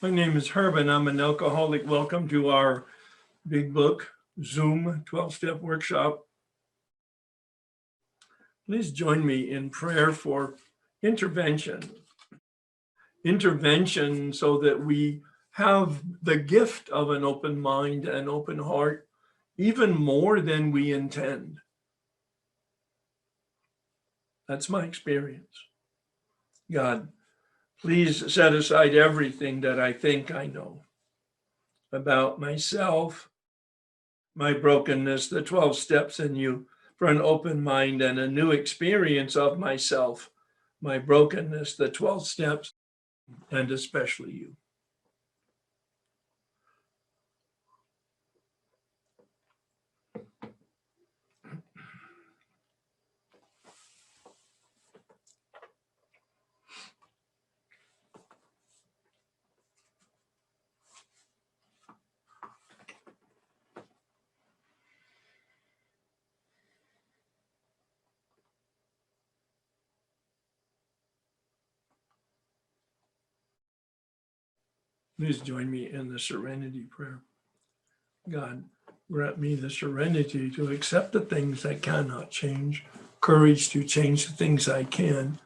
My name is Herb and I'm an alcoholic. Welcome to our Big Book Zoom 12-step workshop. Please join me in prayer for intervention. Intervention so that we have the gift of an open mind and open heart, even more than we intend. That's my experience. God, please set aside everything that I think I know about myself, my brokenness, the 12 steps in you for an open mind and a new experience of myself, my brokenness, the 12 steps, and especially you. Please join me in the Serenity Prayer. God, grant me the serenity to accept the things I cannot change, courage to change the things I can,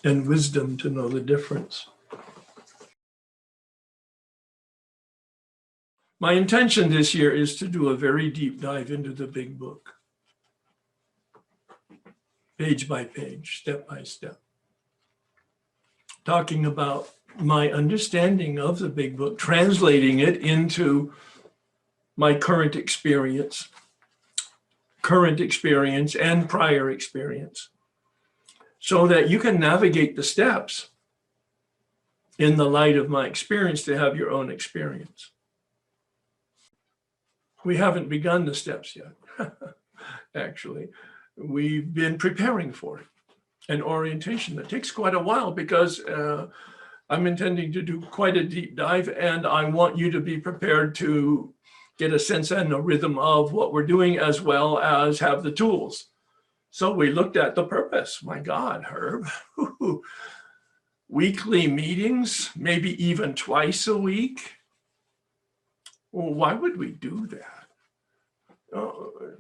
and wisdom to know the difference. My intention this year is to do a very deep dive into the Big Book, page by page, step by step, talking about my understanding of the Big Book, translating it into my current experience and prior experience, so that you can navigate the steps in the light of my experience to have your own experience. We haven't begun the steps yet. Actually, we've been preparing for it, an orientation that takes quite a while because I'm intending to do quite a deep dive, and I want you to be prepared to get a sense and a rhythm of what we're doing, as well as have the tools. So we looked at the purpose. My God, Herb, weekly meetings, maybe even twice a week. Well, why would we do that?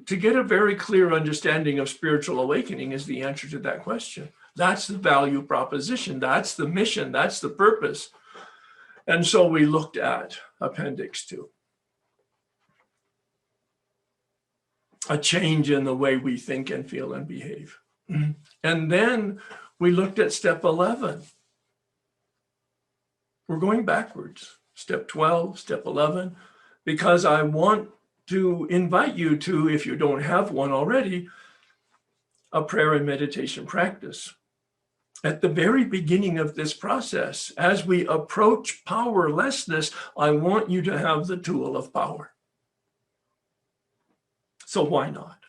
To get a very clear understanding of spiritual awakening is the answer to that question. That's the value proposition. That's the mission. That's the purpose. And so we looked at Appendix 2. A change in the way we think and feel and behave. And then we looked at step 11. We're going backwards. Step 12, step 11, because I want to invite you to, if you don't have one already, a prayer and meditation practice. At the very beginning of this process, as we approach powerlessness, I want you to have the tool of power. So why not?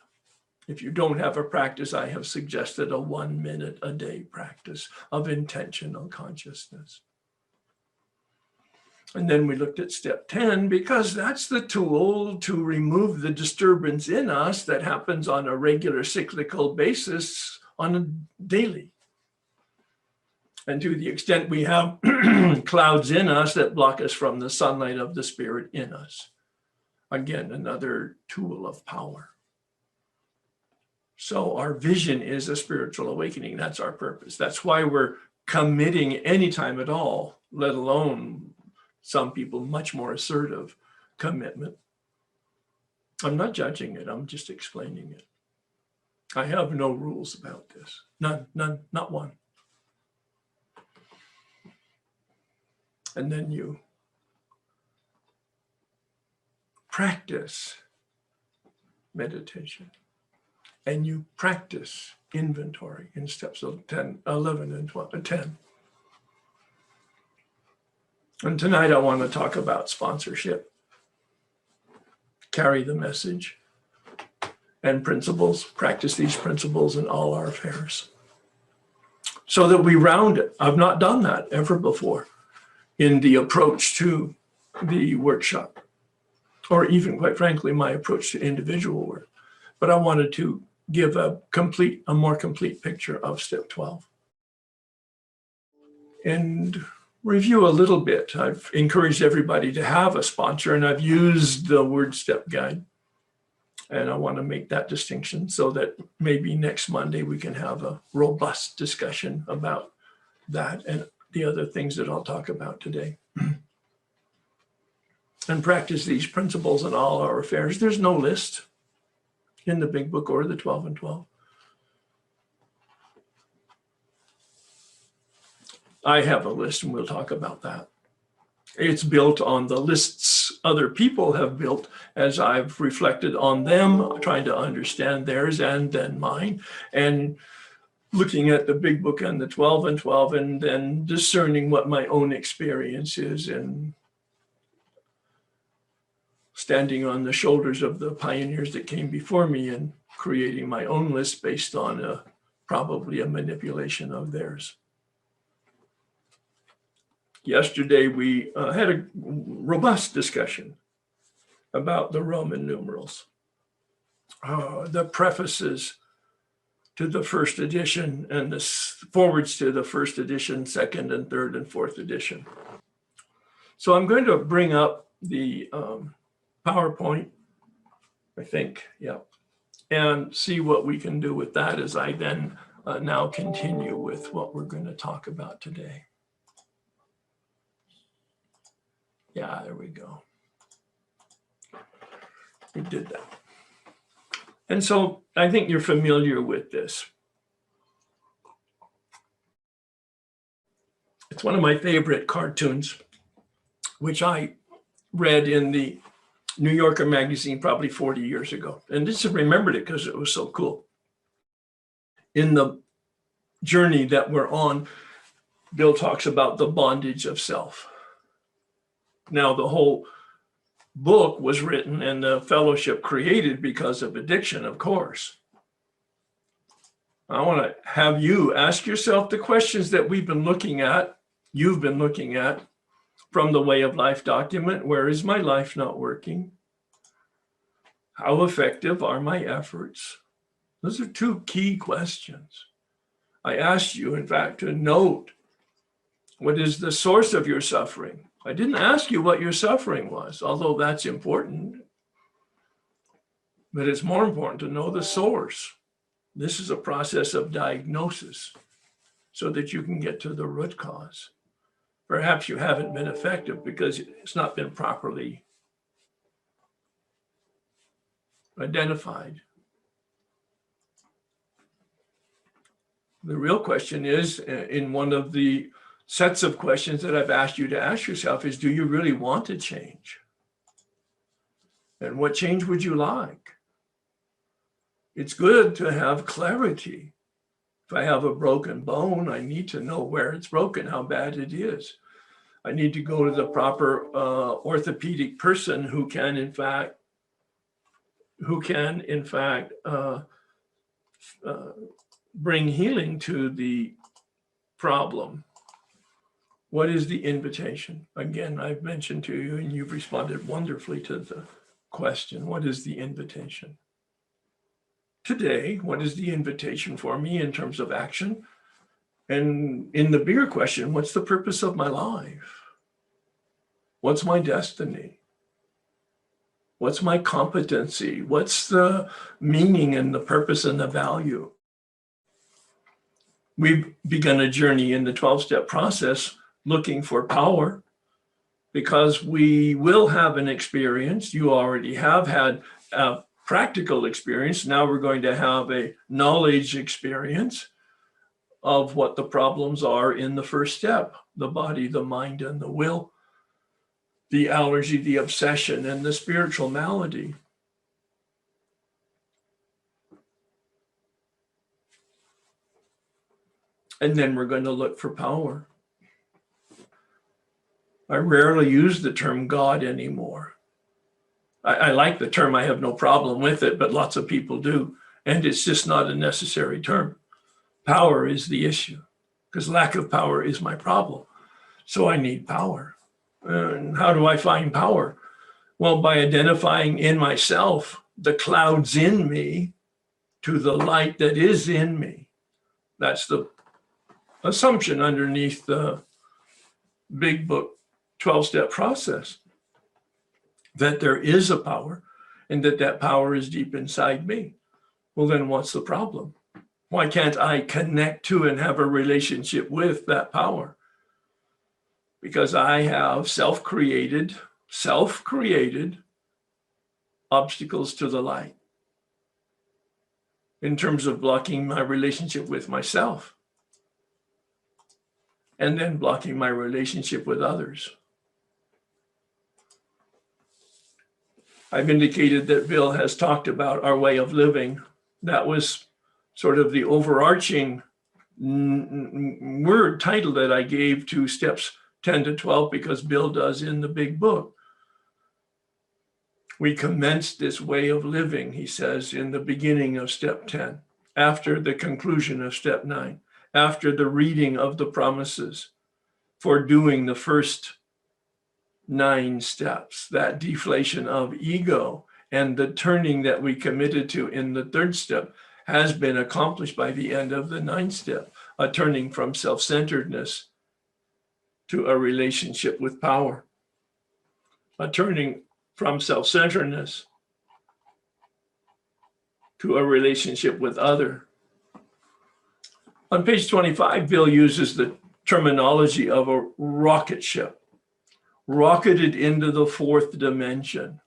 If you don't have a practice, I have suggested a 1 minute a day practice of intentional consciousness. And then we looked at step 10, because that's the tool to remove the disturbance in us that happens on a regular cyclical basis on a daily. And to the extent we have clouds in us that block us from the sunlight of the Spirit in us. Again, another tool of power. So our vision is a spiritual awakening. That's our purpose. That's why we're committing any time at all, let alone some people much more assertive commitment. I'm not judging it. I'm just explaining it. I have no rules about this. None, not one. And then you practice meditation, and you practice inventory in steps of 10, 11, and 12, and 10. And tonight I want to talk about sponsorship, carry the message, and principles, practice these principles in all our affairs, so that we round it. I've not done that ever before in the approach to the workshop, or even, quite frankly, my approach to individual work. But I wanted to give a more complete picture of step 12. And review a little bit. I've encouraged everybody to have a sponsor, and I've used the word step guide. And I want to make that distinction so that maybe next Monday we can have a robust discussion about that and the other things that I'll talk about today. And practice these principles in all our affairs. There's no list in the big book or the 12 and 12. I have a list, and we'll talk about that. It's built on the lists other people have built as I've reflected on them, trying to understand theirs and then mine, and looking at the big book and the 12 and 12, and then discerning what my own experience is, and standing on the shoulders of the pioneers that came before me and creating my own list based on probably a manipulation of theirs. Yesterday, we had a robust discussion about the Roman numerals, the prefaces to the first edition and the forwards to the first edition, second and third and fourth edition. So I'm going to bring up the PowerPoint, I think, yeah, and see what we can do with that as I then now continue with what we're going to talk about today. Yeah, there we go. We did that. And so I think you're familiar with this. It's one of my favorite cartoons, which I read in the New Yorker magazine probably 40 years ago. And just remembered it because it was so cool. In the journey that we're on, Bill talks about the bondage of self. Now, the whole book was written and the fellowship created because of addiction, of course. I want to have you ask yourself the questions that we've been looking at, you've been looking at from the Way of Life document. Where is my life not working? How effective are my efforts? Those are two key questions. I asked you, in fact, to note what is the source of your suffering. I didn't ask you what your suffering was, although that's important. But it's more important to know the source. This is a process of diagnosis so that you can get to the root cause. Perhaps you haven't been effective because it's not been properly identified. The real question is, in one of the sets of questions that I've asked you to ask yourself, is do you really want to change? And what change would you like? It's good to have clarity. If I have a broken bone, I need to know where it's broken, how bad it is. I need to go to the proper orthopedic person who can, in fact, bring healing to the problem. What is the invitation? Again, I've mentioned to you, and you've responded wonderfully to the question, what is the invitation? Today, what is the invitation for me in terms of action? And in the bigger question, what's the purpose of my life? What's my destiny? What's my competency? What's the meaning and the purpose and the value? We've begun a journey in the 12-step process looking for power, because we will have an experience. You already have had a practical experience. Now we're going to have a knowledge experience of what the problems are in the first step: the body, the mind, and the will, the allergy, the obsession, and the spiritual malady. And then we're going to look for power. I rarely use the term God anymore. I like the term, I have no problem with it, but lots of people do. And it's just not a necessary term. Power is the issue, because lack of power is my problem. So I need power. And how do I find power? Well, by identifying in myself the clouds in me to the light that is in me. That's the assumption underneath the big book 12-step process, that there is a power and that power is deep inside me. Well, then what's the problem? Why can't I connect to and have a relationship with that power? Because I have self-created obstacles to the light in terms of blocking my relationship with myself and then blocking my relationship with others. I've indicated that Bill has talked about our way of living. That was sort of the overarching word title that I gave to steps 10 to 12 because Bill does in the big book. We commenced this way of living, he says, in the beginning of step 10, after the conclusion of step 9, after the reading of the promises for doing the first 9 steps, that deflation of ego and the turning that we committed to in the 3rd step has been accomplished by the end of the 9th step, a turning from self-centeredness to a relationship with power, a turning from self-centeredness to a relationship with other. On page 25, Bill uses the terminology of a rocket ship, rocketed into the 4th dimension.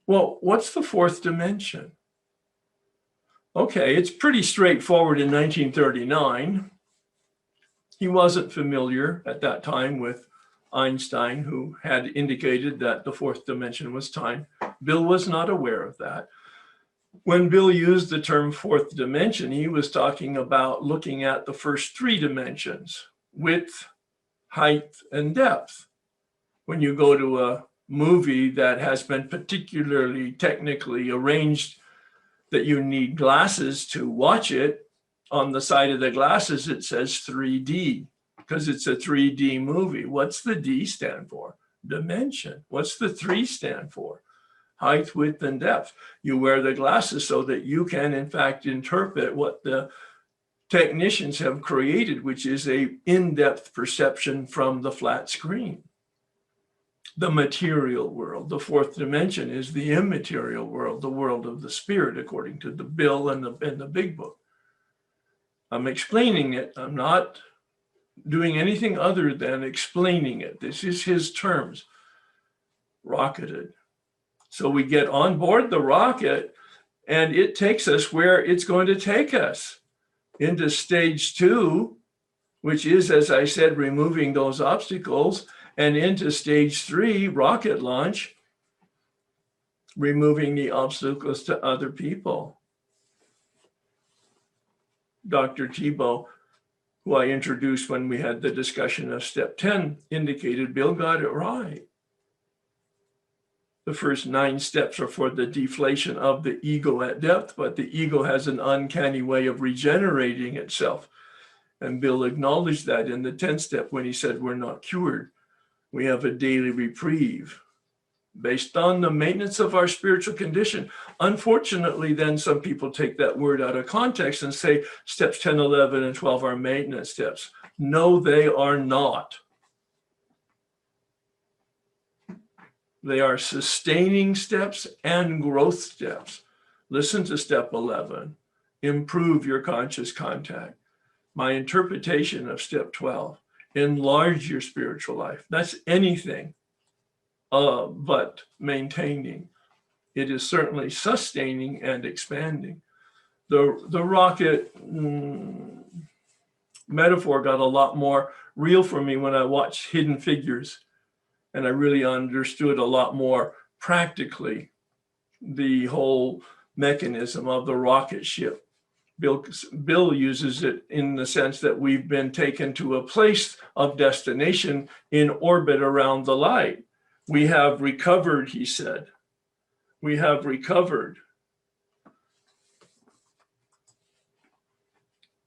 Well, what's the 4th dimension? Okay, it's pretty straightforward in 1939. He wasn't familiar at that time with Einstein, who had indicated that the 4th dimension was time. Bill was not aware of that. When Bill used the term 4th dimension, he was talking about looking at the first 3 dimensions, width, height, and depth. When you go to a movie that has been particularly technically arranged that you need glasses to watch it, on the side of the glasses, it says 3D because it's a 3D movie. What's the D stand for? Dimension. What's the 3 stand for? Height, width, and depth. You wear the glasses so that you can, in fact, interpret what the technicians have created, which is a in-depth perception from the flat screen. The material world, the 4th dimension, is the immaterial world, the world of the spirit, according to the Bill and the big book. I'm explaining it. I'm not doing anything other than explaining it. This is his terms, rocketed. So we get on board the rocket and it takes us where it's going to take us, into stage 2, which is, as I said, removing those obstacles, and into stage 3, rocket launch, removing the obstacles to other people. Dr. Thibault, who I introduced when we had the discussion of step 10, indicated Bill got it right. The first 9 steps are for the deflation of the ego at depth, but the ego has an uncanny way of regenerating itself. And Bill acknowledged that in the 10th step when he said, we're not cured. We have a daily reprieve based on the maintenance of our spiritual condition. Unfortunately, then some people take that word out of context and say steps 10, 11, and 12 are maintenance steps. No, they are not. They are sustaining steps and growth steps. Listen to step 11, improve your conscious contact. My interpretation of step 12, enlarge your spiritual life. That's anything but maintaining. It is certainly sustaining and expanding. The rocket metaphor got a lot more real for me when I watched Hidden Figures. And I really understood a lot more practically the whole mechanism of the rocket ship. Bill uses it in the sense that we've been taken to a place of destination in orbit around the light. We have recovered, he said. We have recovered.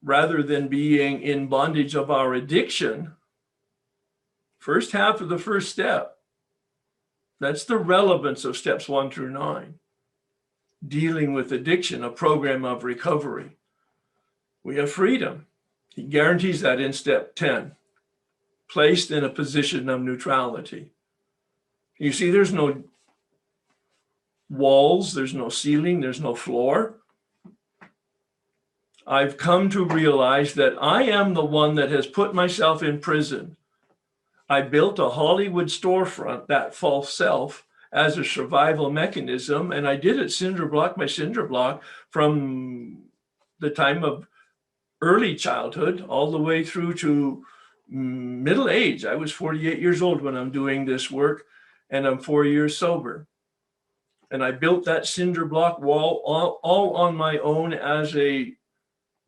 Rather than being in bondage of our addiction, first half of the first step, that's the relevance of steps 1 through 9. Dealing with addiction, a program of recovery. We have freedom. He guarantees that in step 10. placed in a position of neutrality. You see, there's no walls, there's no ceiling, there's no floor. I've come to realize that I am the one that has put myself in prison. I built a Hollywood storefront, that false self, as a survival mechanism, and I did it cinder block by cinder block from the time of early childhood all the way through to middle age. I was 48 years old when I'm doing this work, and I'm 4 years sober. And I built that cinder block wall all on my own as a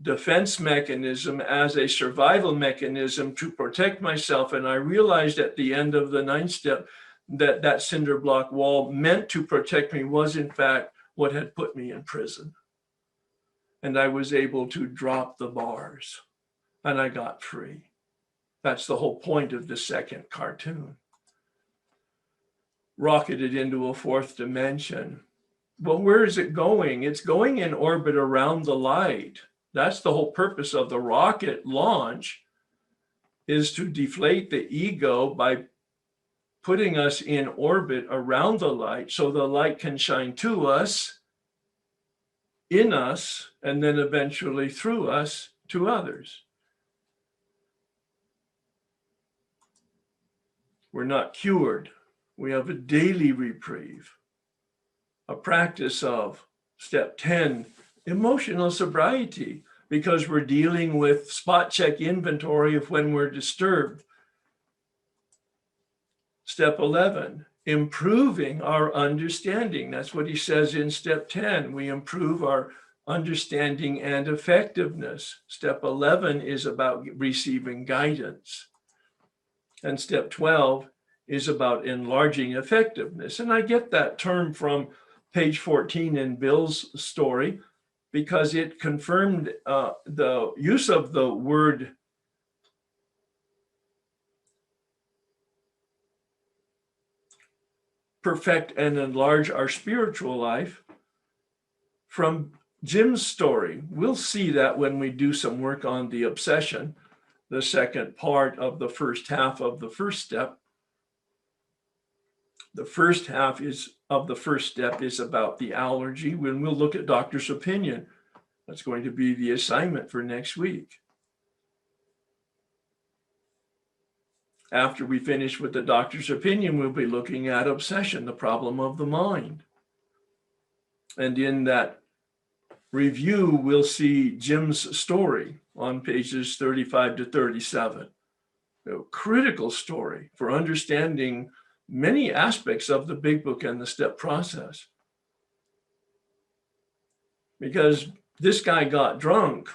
defense mechanism, as a survival mechanism to protect myself. And I realized at the end of the 9th step that that cinder block wall meant to protect me was in fact what had put me in prison. And I was able to drop the bars and I got free. That's the whole point of the second cartoon. Rocketed into a 4th dimension. Well, where is it going? It's going in orbit around the light. That's the whole purpose of the rocket launch, is to deflate the ego by putting us in orbit around the light so the light can shine to us, in us, and then eventually through us to others. We're not cured. We have a daily reprieve, a practice of step 10, emotional sobriety, because we're dealing with spot check inventory of when we're disturbed. Step 11, improving our understanding. That's what he says in step 10. We improve our understanding and effectiveness. Step 11 is about receiving guidance. And step 12 is about enlarging effectiveness. And I get that term from page 14 in Bill's story because it confirmed the use of the word perfect and enlarge our spiritual life from Jim's story. We'll see that when we do some work on the obsession, the second part of the first half of the first step. The first half of the first step is about the allergy. When we'll look at doctor's opinion, that's going to be the assignment for next week. After we finish with the doctor's opinion, we'll be looking at obsession, the problem of the mind. And in that review, we'll see Jim's story on pages 35 to 37. A critical story for understanding many aspects of the Big Book and the step process. Because this guy got drunk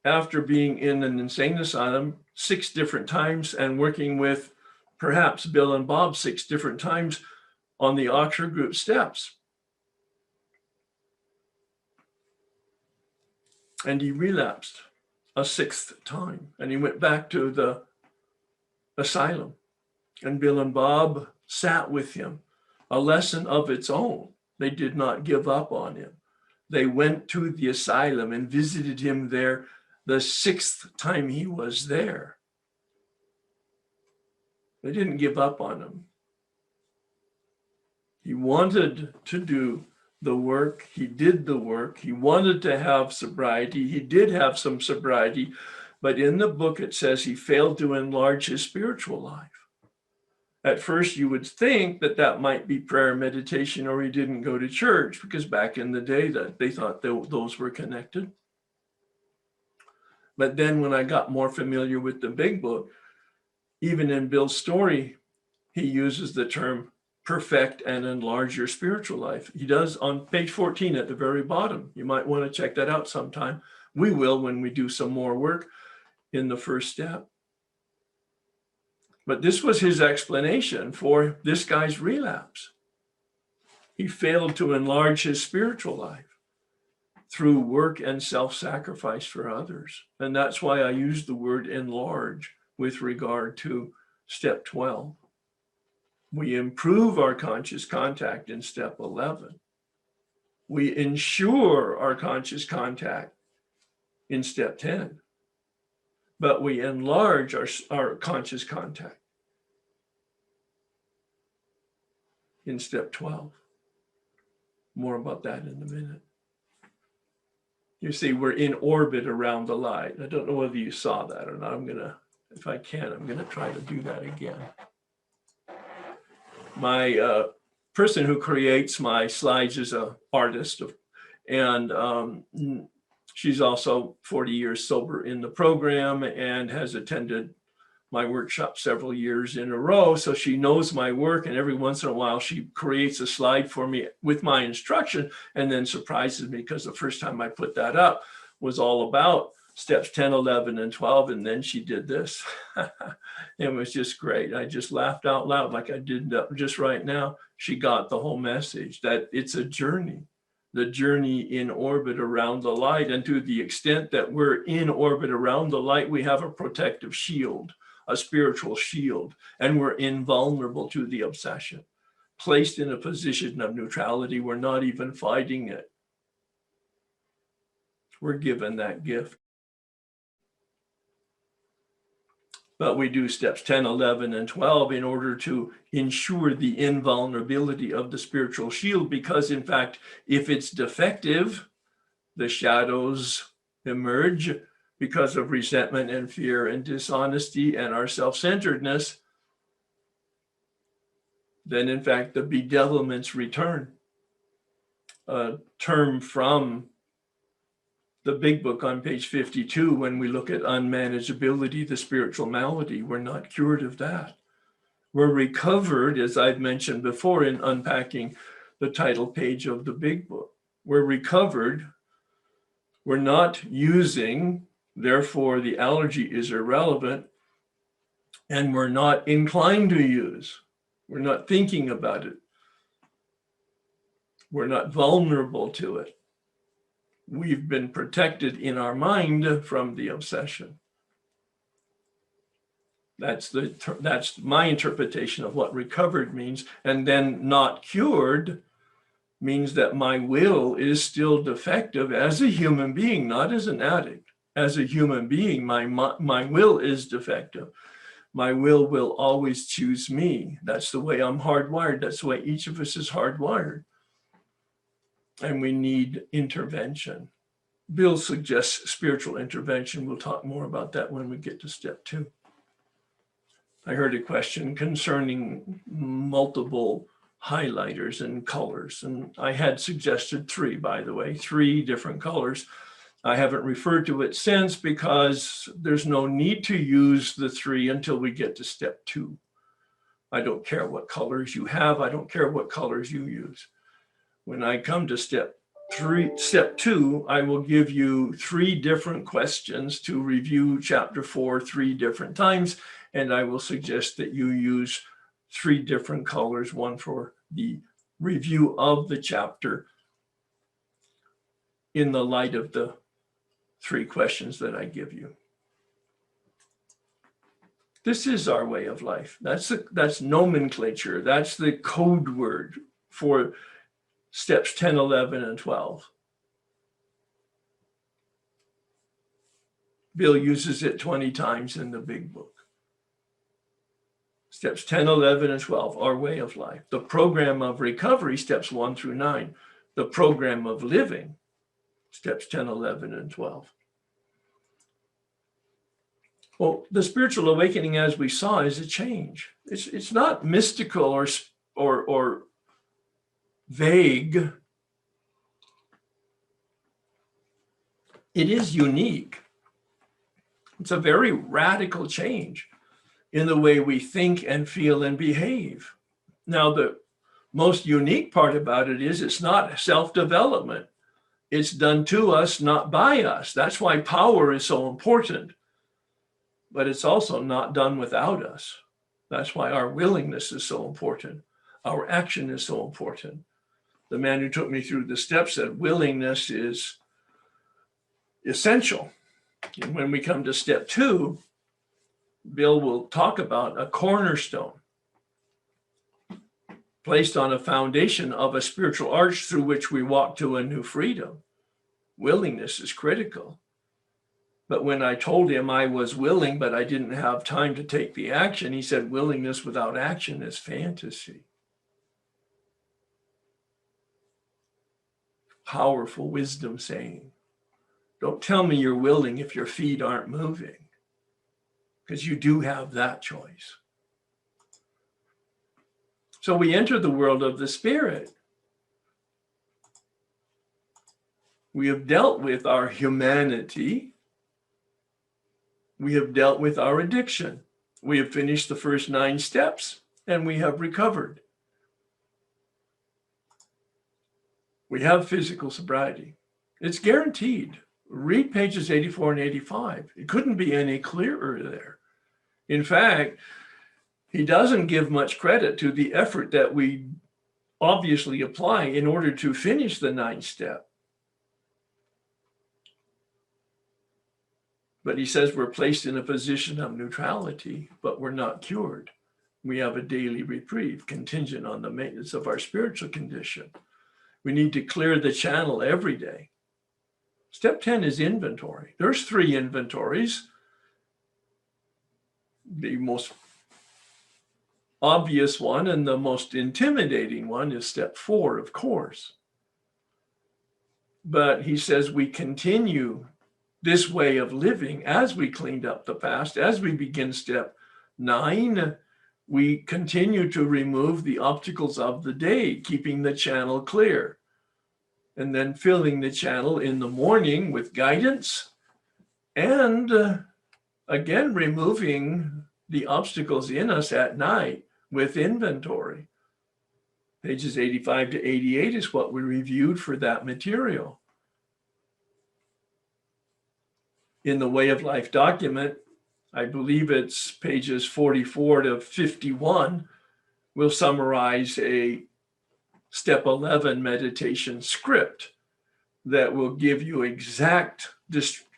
after being in an insane asylum 6 different times and working with perhaps Bill and Bob 6 different times on the Oxford Group steps. And he relapsed a 6th time and he went back to the asylum. And Bill and Bob sat with him, a lesson of its own. They did not give up on him. They went to the asylum and visited him there the 6th time he was there. They didn't give up on him. He wanted to do the work. He did the work. He wanted to have sobriety. He did have some sobriety, but in the book it says he failed to enlarge his spiritual life. At first, you would think that that might be prayer, meditation, or he didn't go to church, because back in the day that they thought those were connected. But then when I got more familiar with the Big Book, even in Bill's story, he uses the term perfect and enlarge your spiritual life. He does on page 14 at the very bottom. You might want to check that out sometime. We will when we do some more work in the first step. But this was his explanation for this guy's relapse. He failed to enlarge his spiritual life through work and self-sacrifice for others. And that's why I use the word enlarge with regard to step 12. We improve our conscious contact in step 11. We ensure our conscious contact in step 10. but we enlarge our conscious contact in step 12. More about that in a minute. You see, we're in orbit around the light. I don't know whether you saw that or not. If I can, I'm going to try to do that again. My person who creates my slides is an artist, and she's also 40 years sober in the program and has attended my workshop several years in a row. So she knows my work, and every once in a while she creates a slide for me with my instruction and then surprises me, because the first time I put that up was all about steps 10, 11, and 12. And then she did this. It was just great. I just laughed out loud like I did just right now. She got the whole message that it's a journey, the journey in orbit around the light. And to the extent that we're in orbit around the light, we have a protective shield, a spiritual shield, and we're invulnerable to the obsession. Placed in a position of neutrality, we're not even fighting it. We're given that gift. But we do steps 10, 11, and 12 in order to ensure the invulnerability of the spiritual shield, because in fact, if it's defective, the shadows emerge because of resentment and fear and dishonesty and our self-centeredness. Then in fact, the bedevilments return. A term from the big book on page 52, when we look at unmanageability, the spiritual malady, we're not cured of that. We're recovered, as I've mentioned before in unpacking the title page of the big book. We're recovered. We're not using, therefore the allergy is irrelevant, and we're not inclined to use. We're not thinking about it. We're not vulnerable to it. We've been protected in our mind from the obsession. That's my interpretation of what recovered means. And then not cured means that my will is still defective as a human being, not as an addict. As a human being, my will is defective. My will always choose me. That's the way I'm hardwired. That's the way each of us is hardwired. And we need intervention. Bill suggests spiritual intervention. We'll talk more about that when we get to step 2. I heard a question concerning multiple highlighters and colors, and I had suggested 3, by the way, 3 different colors. I haven't referred to it since because there's no need to use the 3 until we get to step 2. I don't care what colors you have. I don't care what colors you use. When I come to step 2, I will give you 3 different questions to review chapter 4 3 different times. And I will suggest that you use 3 different colors, one for the review of the chapter in the light of the 3 questions that I give you. This is our way of life. That's nomenclature. That's the code word for steps 10, 11, and 12. Bill uses it 20 times in the big book. Steps 10, 11, and 12, our way of life. The program of recovery, steps 1 through 9. The program of living, steps 10, 11, and 12. Well, the spiritual awakening, as we saw, is a change. It's not mystical or vague. It is unique. It's a very radical change in the way we think and feel and behave. Now, the most unique part about it is it's not self-development. It's done to us, not by us. That's why power is so important. But it's also not done without us. That's why our willingness is so important. Our action is so important. The man who took me through the steps said willingness is essential. And when we come to step 2, Bill will talk about a cornerstone placed on a foundation of a spiritual arch through which we walk to a new freedom. Willingness is critical. But when I told him I was willing, but I didn't have time to take the action, he said, willingness without action is fantasy. Powerful wisdom saying. Don't tell me you're willing if your feet aren't moving, because you do have that choice. So we enter the world of the Spirit. We have dealt with our humanity. We have dealt with our addiction. We have finished the first 9 steps, and we have recovered. We have physical sobriety. It's guaranteed. Read pages 84 and 85. It couldn't be any clearer there. In fact, he doesn't give much credit to the effort that we obviously apply in order to finish the 9th step. But he says we're placed in a position of neutrality, but we're not cured. We have a daily reprieve contingent on the maintenance of our spiritual condition. We need to clear the channel every day. Step 10 is inventory. There's 3 inventories. The most obvious one and the most intimidating one is step 4, of course. But he says we continue this way of living as we cleaned up the past. As we begin step 9, we continue to remove the obstacles of the day, keeping the channel clear, and then filling the channel in the morning with guidance, and again, removing the obstacles in us at night with inventory. Pages 85 to 88 is what we reviewed for that material. In the Way of Life document, I believe it's pages 44 to 51, we'll summarize a step 11 meditation script that will give you exact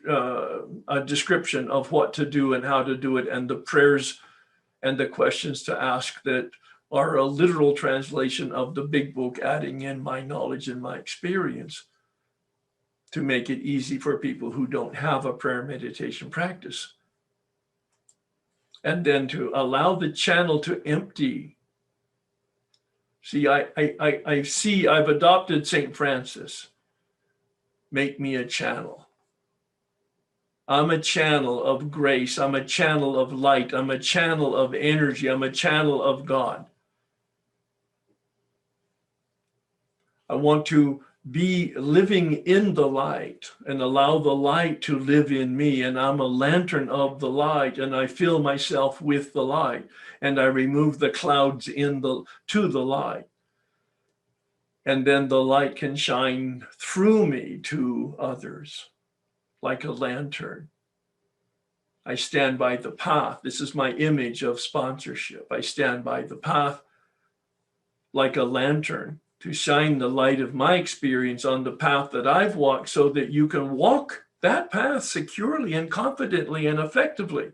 a description of what to do and how to do it, and the prayers and the questions to ask that are a literal translation of the big book, adding in my knowledge and my experience to make it easy for people who don't have a prayer meditation practice. And then to allow the channel to empty. See, I've adopted St. Francis. Make me a channel. I'm a channel of grace. I'm a channel of light. I'm a channel of energy. I'm a channel of God. I want to be living in the light and allow the light to live in me. And I'm a lantern of the light, and I fill myself with the light, and I remove the clouds to the light. And then the light can shine through me to others like a lantern. I stand by the path. This is my image of sponsorship. I stand by the path like a lantern to shine the light of my experience on the path that I've walked, so that you can walk that path securely and confidently and effectively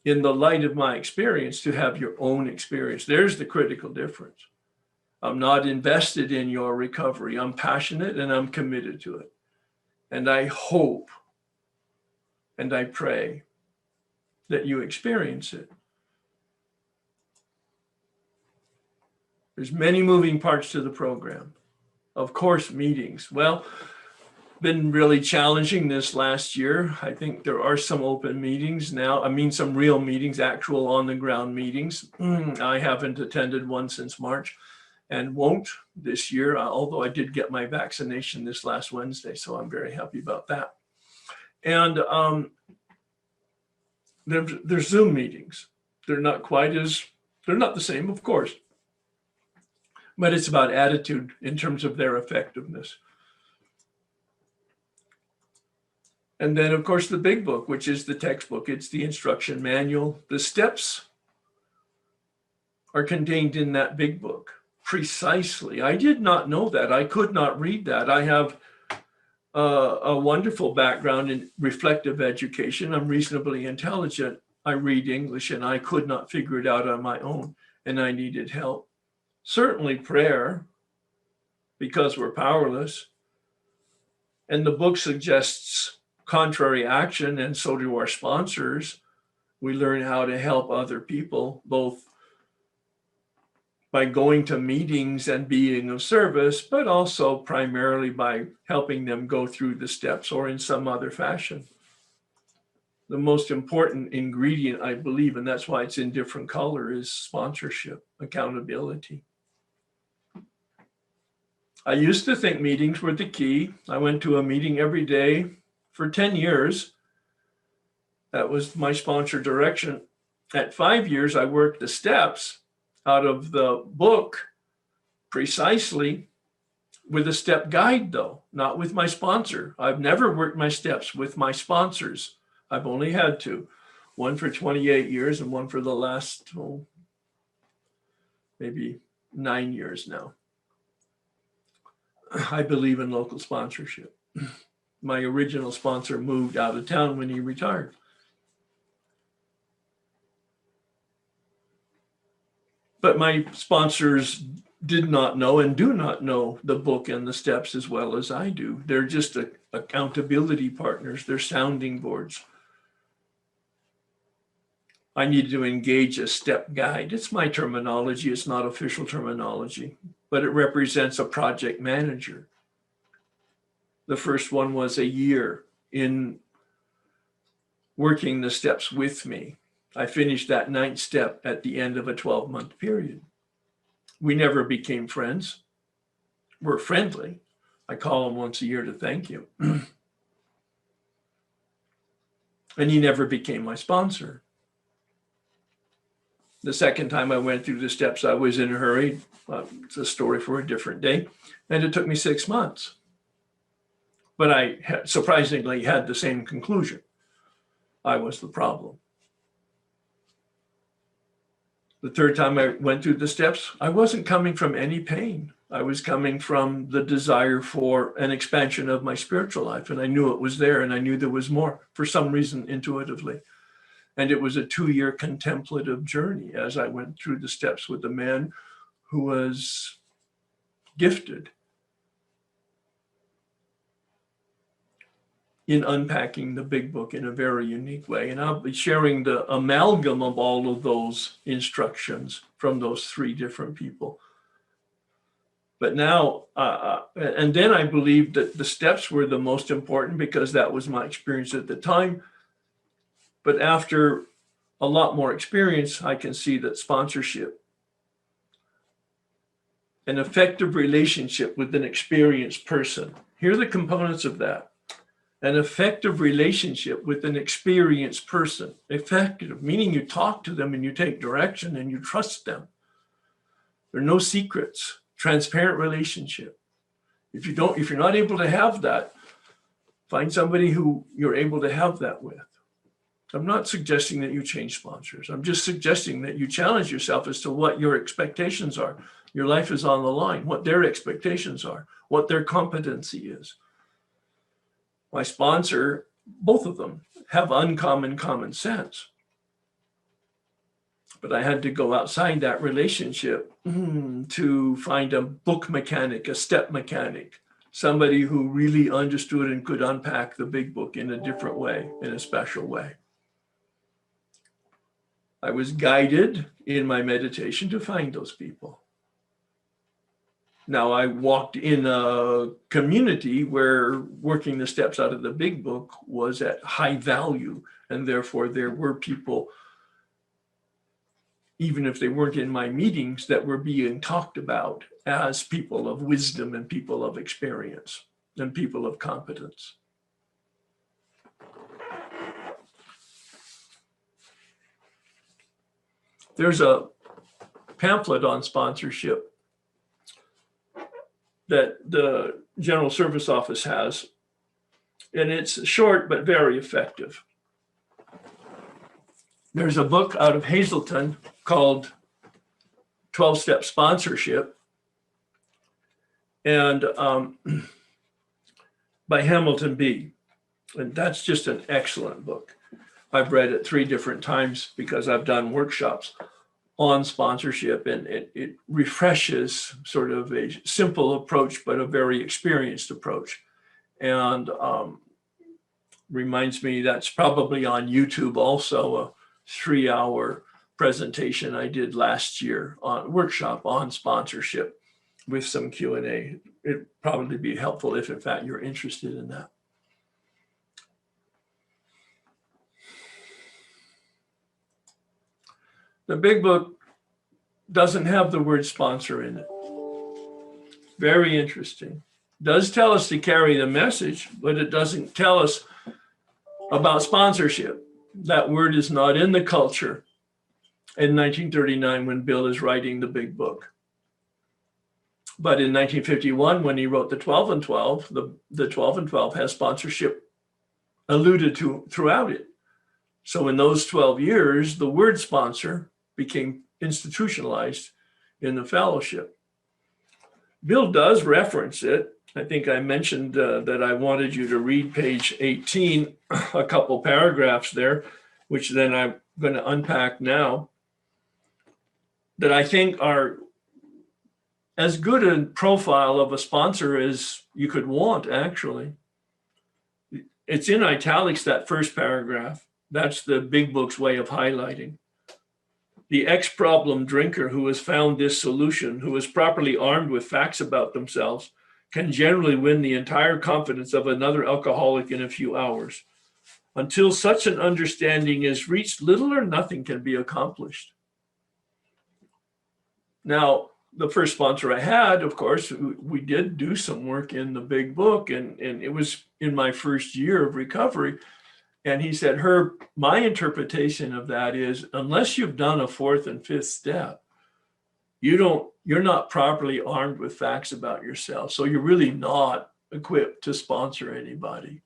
in the light of my experience, to have your own experience. There's the critical difference. I'm not invested in your recovery. I'm passionate and I'm committed to it. And I hope and I pray that you experience it. There's many moving parts to the program. Of course, meetings. Well, been really challenging this last year. I think there are some open meetings now. I mean, some real meetings, actual on the ground meetings. I haven't attended one since March and won't this year, although I did get my vaccination this last Wednesday, so I'm very happy about that. And there's Zoom meetings. They're not the same, of course, but it's about attitude in terms of their effectiveness. And then, of course, the big book, which is the textbook. It's the instruction manual. The steps are contained in that big book precisely. I did not know that. I could not read that. I have a wonderful background in reflective education. I'm reasonably intelligent. I read English, and I could not figure it out on my own, and I needed help. Certainly prayer, because we're powerless. And the book suggests contrary action, and so do our sponsors. We learn how to help other people, both by going to meetings and being of service, but also primarily by helping them go through the steps or in some other fashion. The most important ingredient, I believe, and that's why it's in different color, is sponsorship, accountability. I used to think meetings were the key. I went to a meeting every day for 10 years. That was my sponsor direction. At 5 years, I worked the steps out of the book precisely with a step guide, though, not with my sponsor. I've never worked my steps with my sponsors. I've only had two, one for 28 years and one for the last, maybe 9 years now. I believe in local sponsorship. My original sponsor moved out of town when he retired. But my sponsors did not know and do not know the book and the steps as well as I do. They're just accountability partners. They're sounding boards. I need to engage a step guide. It's my terminology. It's not official terminology, but it represents a project manager. The first one was a year in working the steps with me. I finished that 9th step at the end of a 12-month period. We never became friends. We're friendly. I call him once a year to thank him. And he never became my sponsor. The second time I went through the steps, I was in a hurry. It's a story for a different day. And it took me 6 months. But I surprisingly had the same conclusion. I was the problem. The third time I went through the steps, I wasn't coming from any pain. I was coming from the desire for an expansion of my spiritual life. And I knew it was there, and I knew there was more for some reason intuitively. And it was a 2-year contemplative journey as I went through the steps with a man who was gifted in unpacking the big book in a very unique way. And I'll be sharing the amalgam of all of those instructions from those 3 different people. But now, and then I believed that the steps were the most important because that was my experience at the time. But after a lot more experience, I can see that sponsorship, an effective relationship with an experienced person, here are the components of that. An effective relationship with an experienced person. Effective, meaning you talk to them and you take direction and you trust them. There are no secrets. Transparent relationship. If you're not able to have that, find somebody who you're able to have that with. I'm not suggesting that you change sponsors. I'm just suggesting that you challenge yourself as to what your expectations are. Your life is on the line, what their expectations are, what their competency is. My sponsor, both of them, have uncommon common sense. But I had to go outside that relationship to find a book mechanic, a step mechanic, somebody who really understood and could unpack the big book in a different way, in a special way. I was guided in my meditation to find those people. Now, I walked in a community where working the steps out of the big book was at high value, and therefore there were people, even if they weren't in my meetings, that were being talked about as people of wisdom and people of experience and people of competence. There's a pamphlet on sponsorship that the General Service Office has, and it's short but very effective. There's a book out of Hazleton called 12-Step Sponsorship, and by Hamilton B. And that's just an excellent book. I've read it 3 different times because I've done workshops on sponsorship, and it refreshes sort of a simple approach, but a very experienced approach. And reminds me that's probably on YouTube also, a 3-hour presentation I did last year on workshop on sponsorship with some Q&A. It'd probably be helpful if in fact you're interested in that. The big book doesn't have the word sponsor in it. Very interesting. Does tell us to carry the message, but it doesn't tell us about sponsorship. That word is not in the culture in 1939 when Bill is writing the big book. But in 1951, when he wrote the 12 and 12, the 12 and 12 has sponsorship alluded to throughout it. So in those 12 years, the word sponsor became institutionalized in the fellowship. Bill does reference it. I think I mentioned that I wanted you to read page 18, a couple paragraphs there, which then I'm going to unpack now, that I think are as good a profile of a sponsor as you could want, actually. It's in italics, that first paragraph. That's the big book's way of highlighting. The ex-problem drinker who has found this solution, who is properly armed with facts about themselves, can generally win the entire confidence of another alcoholic in a few hours. Until such an understanding is reached, little or nothing can be accomplished. Now, the first sponsor I had, of course, we did do some work in the big book, and it was in my first year of recovery. And he said, Herb, my interpretation of that is, unless you've done a fourth and fifth step, you're not properly armed with facts about yourself. So you're really not equipped to sponsor anybody.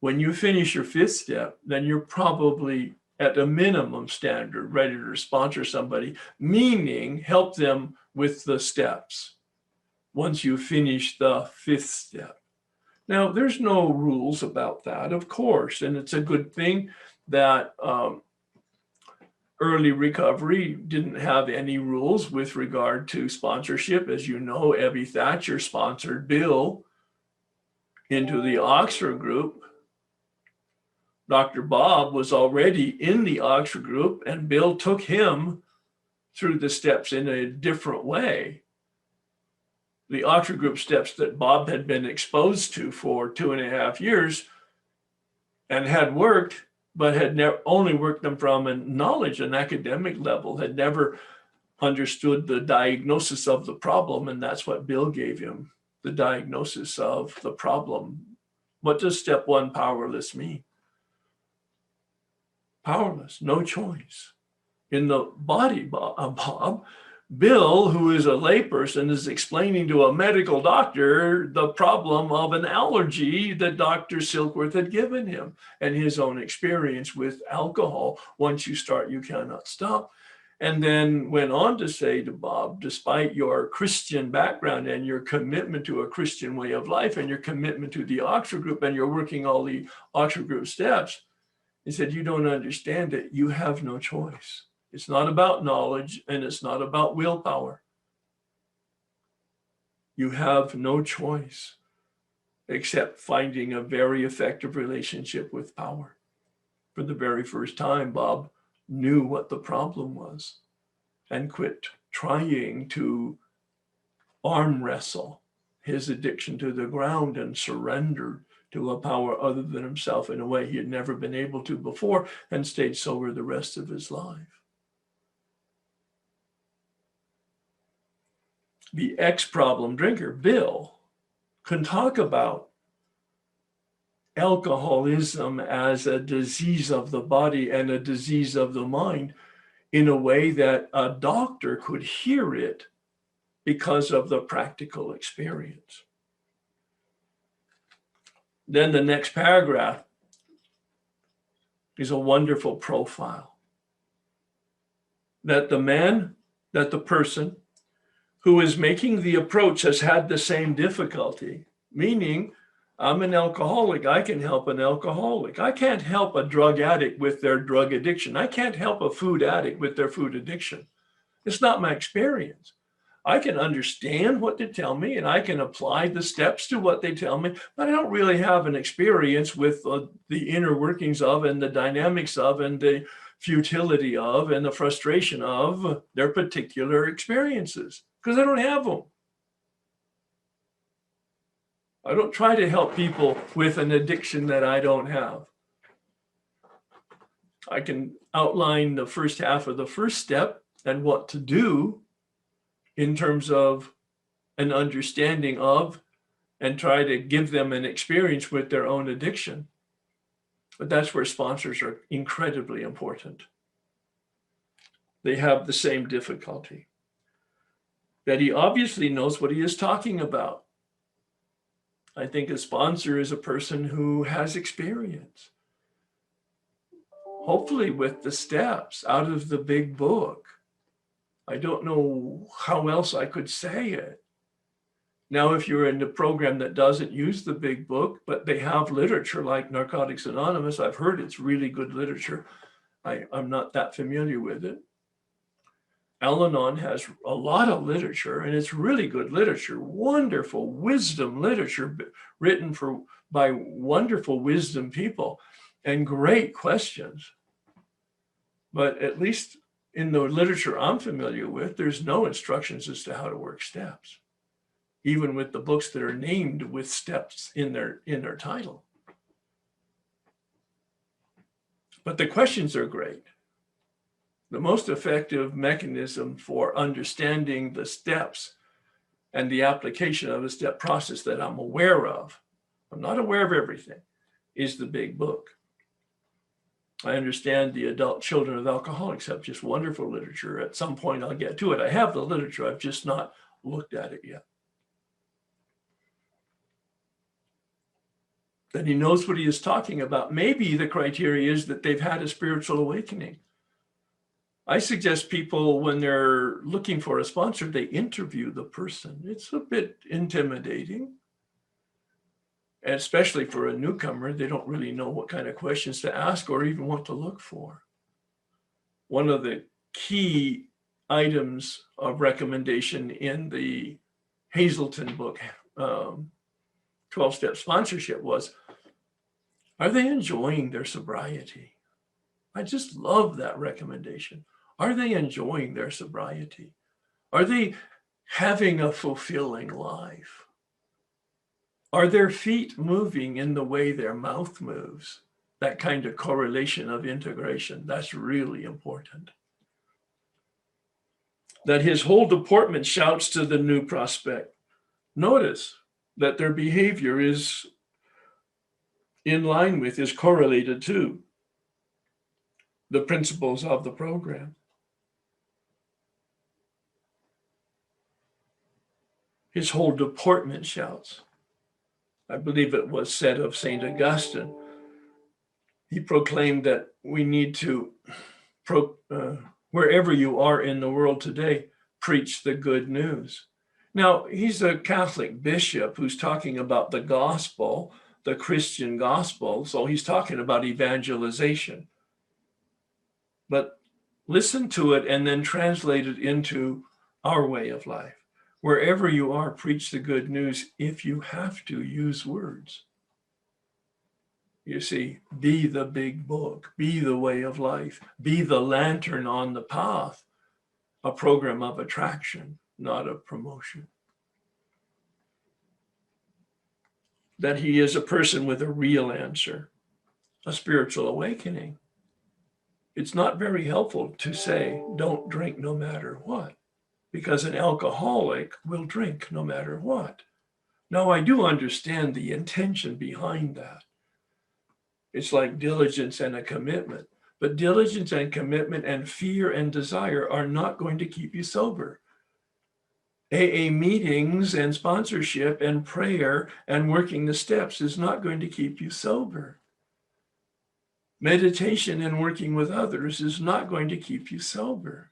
When you finish your fifth step, then you're probably at a minimum standard ready to sponsor somebody, meaning help them with the steps once you finish the fifth step. Now, there's no rules about that, of course, and it's a good thing that early recovery didn't have any rules with regard to sponsorship. As you know, Evie Thatcher sponsored Bill into the Oxford group. Dr. Bob was already in the Oxford group, and Bill took him through the steps in a different way. The Oxford group steps that Bob had been exposed to for 2.5 years and had worked, but had only worked them from a knowledge and academic level, had never understood the diagnosis of the problem. And that's what Bill gave him, the diagnosis of the problem. What does step one, powerless, mean? Powerless, no choice. In the body, Bob, Bill, who is a layperson, is explaining to a medical doctor the problem of an allergy that Dr. Silkworth had given him and his own experience with alcohol. Once you start, you cannot stop. And then went on to say to Bob, despite your Christian background and your commitment to a Christian way of life and your commitment to the Oxford group, and you're working all the Oxford group steps, he said, you don't understand it. You have no choice. It's not about knowledge, and it's not about willpower. You have no choice except finding a very effective relationship with power. For the very first time, Bob knew what the problem was and quit trying to arm wrestle his addiction to the ground and surrendered to a power other than himself in a way he had never been able to before, and stayed sober the rest of his life. The ex-problem drinker, Bill, can talk about alcoholism as a disease of the body and a disease of the mind in a way that a doctor could hear it because of the practical experience. Then the next paragraph is a wonderful profile. That the person who is making the approach has had the same difficulty, meaning I'm an alcoholic. I can help an alcoholic. I can't help a drug addict with their drug addiction. I can't help a food addict with their food addiction. It's not my experience. I can understand what they tell me and I can apply the steps to what they tell me, but I don't really have an experience with the inner workings of and the dynamics of and the futility of and the frustration of their particular experiences because I don't have them. I don't try to help people with an addiction that I don't have. I can outline the first half of the first step and what to do in terms of an understanding of and try to give them an experience with their own addiction. But that's where sponsors are incredibly important. They have the same difficulty. That he obviously knows what he is talking about. I think a sponsor is a person who has experience. Hopefully with the steps out of the big book. I don't know how else I could say it. Now, if you're in a program that doesn't use the big book, but they have literature like Narcotics Anonymous, I've heard it's really good literature. I'm not that familiar with it. Al-Anon has a lot of literature, and it's really good literature, wonderful wisdom literature written by wonderful wisdom people and great questions. But at least in the literature I'm familiar with, there's no instructions as to how to work steps, even with the books that are named with steps in their title. But the questions are great. The most effective mechanism for understanding the steps and the application of a step process that I'm aware of, I'm not aware of everything, is the big book. I understand the adult children of alcoholics have just wonderful literature. At some point I'll get to it. I have the literature, I've just not looked at it yet. That he knows what he is talking about. Maybe the criteria is that they've had a spiritual awakening. I suggest people, when they're looking for a sponsor, they interview the person. It's a bit intimidating, and especially for a newcomer. They don't really know what kind of questions to ask or even what to look for. One of the key items of recommendation in the Hazelton book, 12-Step Sponsorship, was, are they enjoying their sobriety? I just love that recommendation. Are they enjoying their sobriety? Are they having a fulfilling life? Are their feet moving in the way their mouth moves? That kind of correlation of integration, that's really important. That his whole deportment shouts to the new prospect. Notice that their behavior is in line with, is correlated to the principles of the program. His whole deportment shouts. I believe it was said of St. Augustine. He proclaimed that we need to, wherever you are in the world today, preach the good news. Now, he's a Catholic bishop who's talking about the gospel, the Christian gospel, so he's talking about evangelization. But listen to it and then translate it into our way of life. Wherever you are, preach the good news. If you have to, use words. You see, be the big book, be the way of life, be the lantern on the path, a program of attraction, not of promotion. That he is a person with a real answer, a spiritual awakening. It's not very helpful to say, don't drink no matter what, because an alcoholic will drink no matter what. Now, I do understand the intention behind that. It's like diligence and a commitment, but diligence and commitment and fear and desire are not going to keep you sober. AA meetings and sponsorship and prayer and working the steps is not going to keep you sober. Meditation and working with others is not going to keep you sober.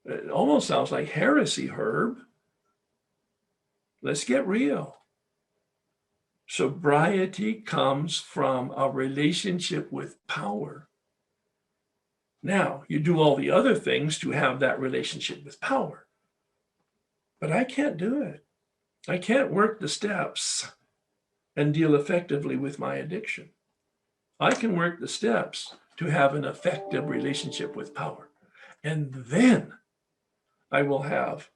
It almost sounds like heresy, Herb. Let's get real. Sobriety comes from a relationship with power. Now, you do all the other things to have that relationship with power. But I can't do it. I can't work the steps and deal effectively with my addiction. I can work the steps to have an effective relationship with power. And then I will have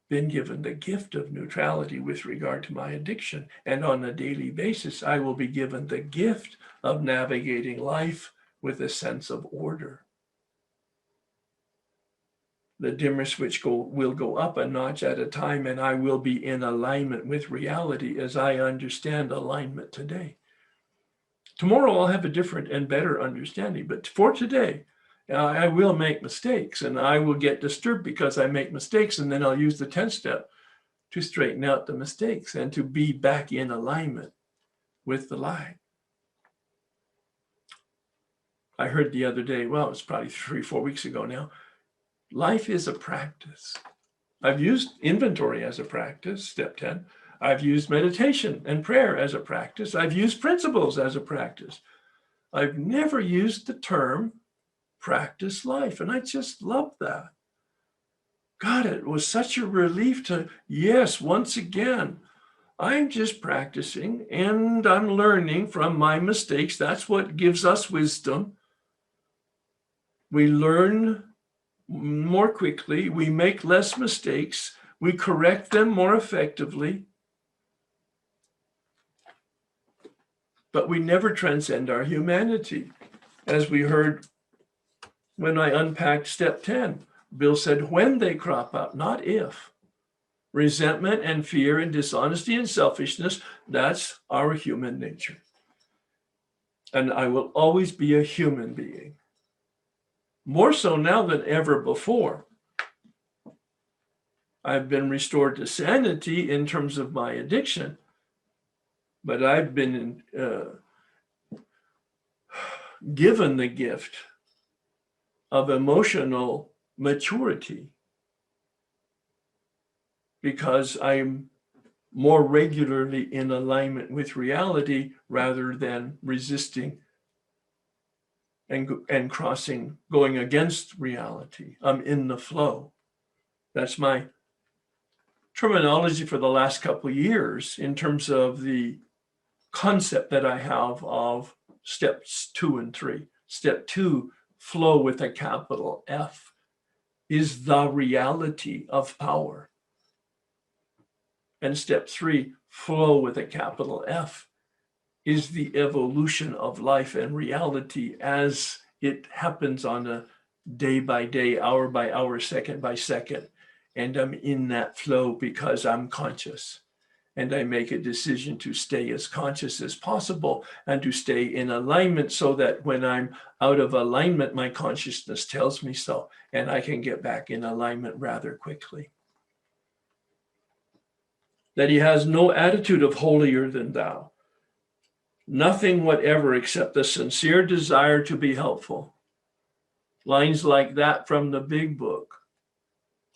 been given the gift of neutrality with regard to my addiction. And on a daily basis, I will be given the gift of navigating life with a sense of order. The dimmer switch will go up a notch at a time, and I will be in alignment with reality as I understand alignment today. Tomorrow I'll have a different and better understanding, but for today, I will make mistakes, and I will get disturbed because I make mistakes, and then I'll use the 10th step to straighten out the mistakes and to be back in alignment with the light. I heard the other day, well, it's probably 3-4 weeks ago now, life is a practice. I've used inventory as a practice, step 10. I've used meditation and prayer as a practice. I've used principles as a practice. I've never used the term practice life, and I just love that. God, it was such a relief to, yes, once again, I'm just practicing and I'm learning from my mistakes. That's what gives us wisdom. We learn more quickly, we make less mistakes, we correct them more effectively, but we never transcend our humanity. As we heard when I unpacked step 10, Bill said, when they crop up, not if. Resentment and fear and dishonesty and selfishness, that's our human nature. And I will always be a human being. More so now than ever before. I've been restored to sanity in terms of my addiction, but I've been given the gift of emotional maturity because I'm more regularly in alignment with reality rather than resisting and crossing, going against reality. I'm in the flow. That's my terminology for the last couple of years in terms of the concept that I have of steps 2 and 3. Step 2, flow with a capital F, is the reality of power. And step 3, flow with a capital F, is the evolution of life and reality as it happens on a day by day, hour by hour, second by second. And I'm in that flow because I'm conscious. And I make a decision to stay as conscious as possible and to stay in alignment so that when I'm out of alignment, my consciousness tells me so, and I can get back in alignment rather quickly. That he has no attitude of holier than thou. Nothing whatever except the sincere desire to be helpful. Lines like that from the big book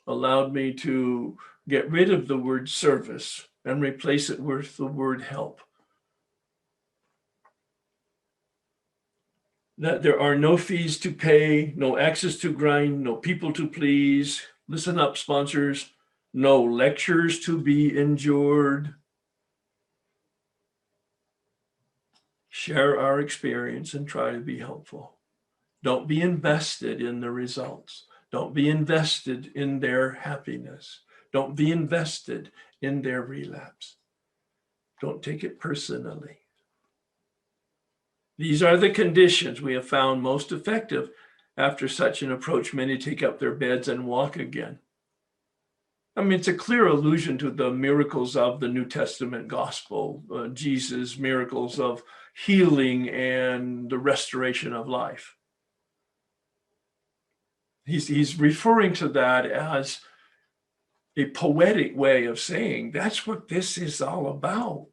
allowed me to get rid of the word service and replace it with the word help. That there are no fees to pay, no axes to grind, no people to please. Listen up, sponsors. No lectures to be endured. Share our experience and try to be helpful. Don't be invested in the results. Don't be invested in their happiness. Don't be invested in their relapse. Don't take it personally. These are the conditions we have found most effective. After such an approach, many take up their beds and walk again. I mean, it's a clear allusion to the miracles of the New Testament gospel, Jesus' miracles of healing and the restoration of life. He's referring to that as a poetic way of saying that's what this is all about.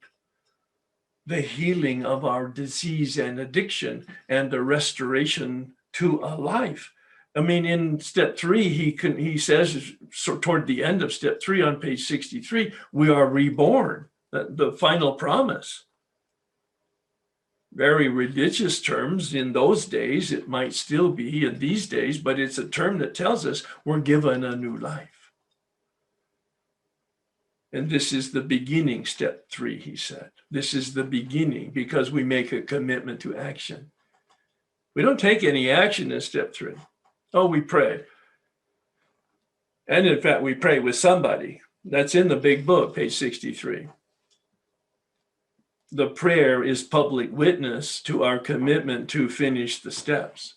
The healing of our disease and addiction and the restoration to a life. I mean, in step 3, he says, so toward the end of step 3 on page 63, we are reborn, the final promise. very religious terms. In those days, it might still be in these days, but it's a term that tells us we're given a new life. And this is the beginning, step 3, he said. This is the beginning because we make a commitment to action. We don't take any action in step 3. Oh, we pray. And in fact, we pray with somebody. That's in the big book, page 63. The prayer is public witness to our commitment to finish the steps.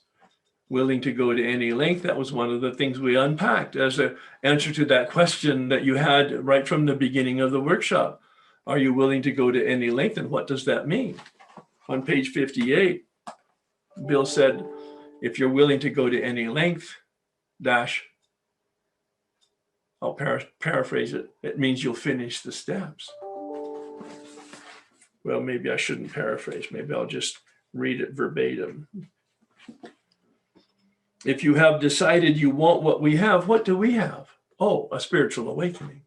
Willing to go to any length. That was one of the things we unpacked as an answer to that question that you had right from the beginning of the workshop. Are you willing to go to any length? And what does that mean? On page 58, Bill said, if you're willing to go to any length, I'll paraphrase it. It means you'll finish the steps. Well, maybe I shouldn't paraphrase. Maybe I'll just read it verbatim. If you have decided you want what we have, what do we have? Oh, a spiritual awakening.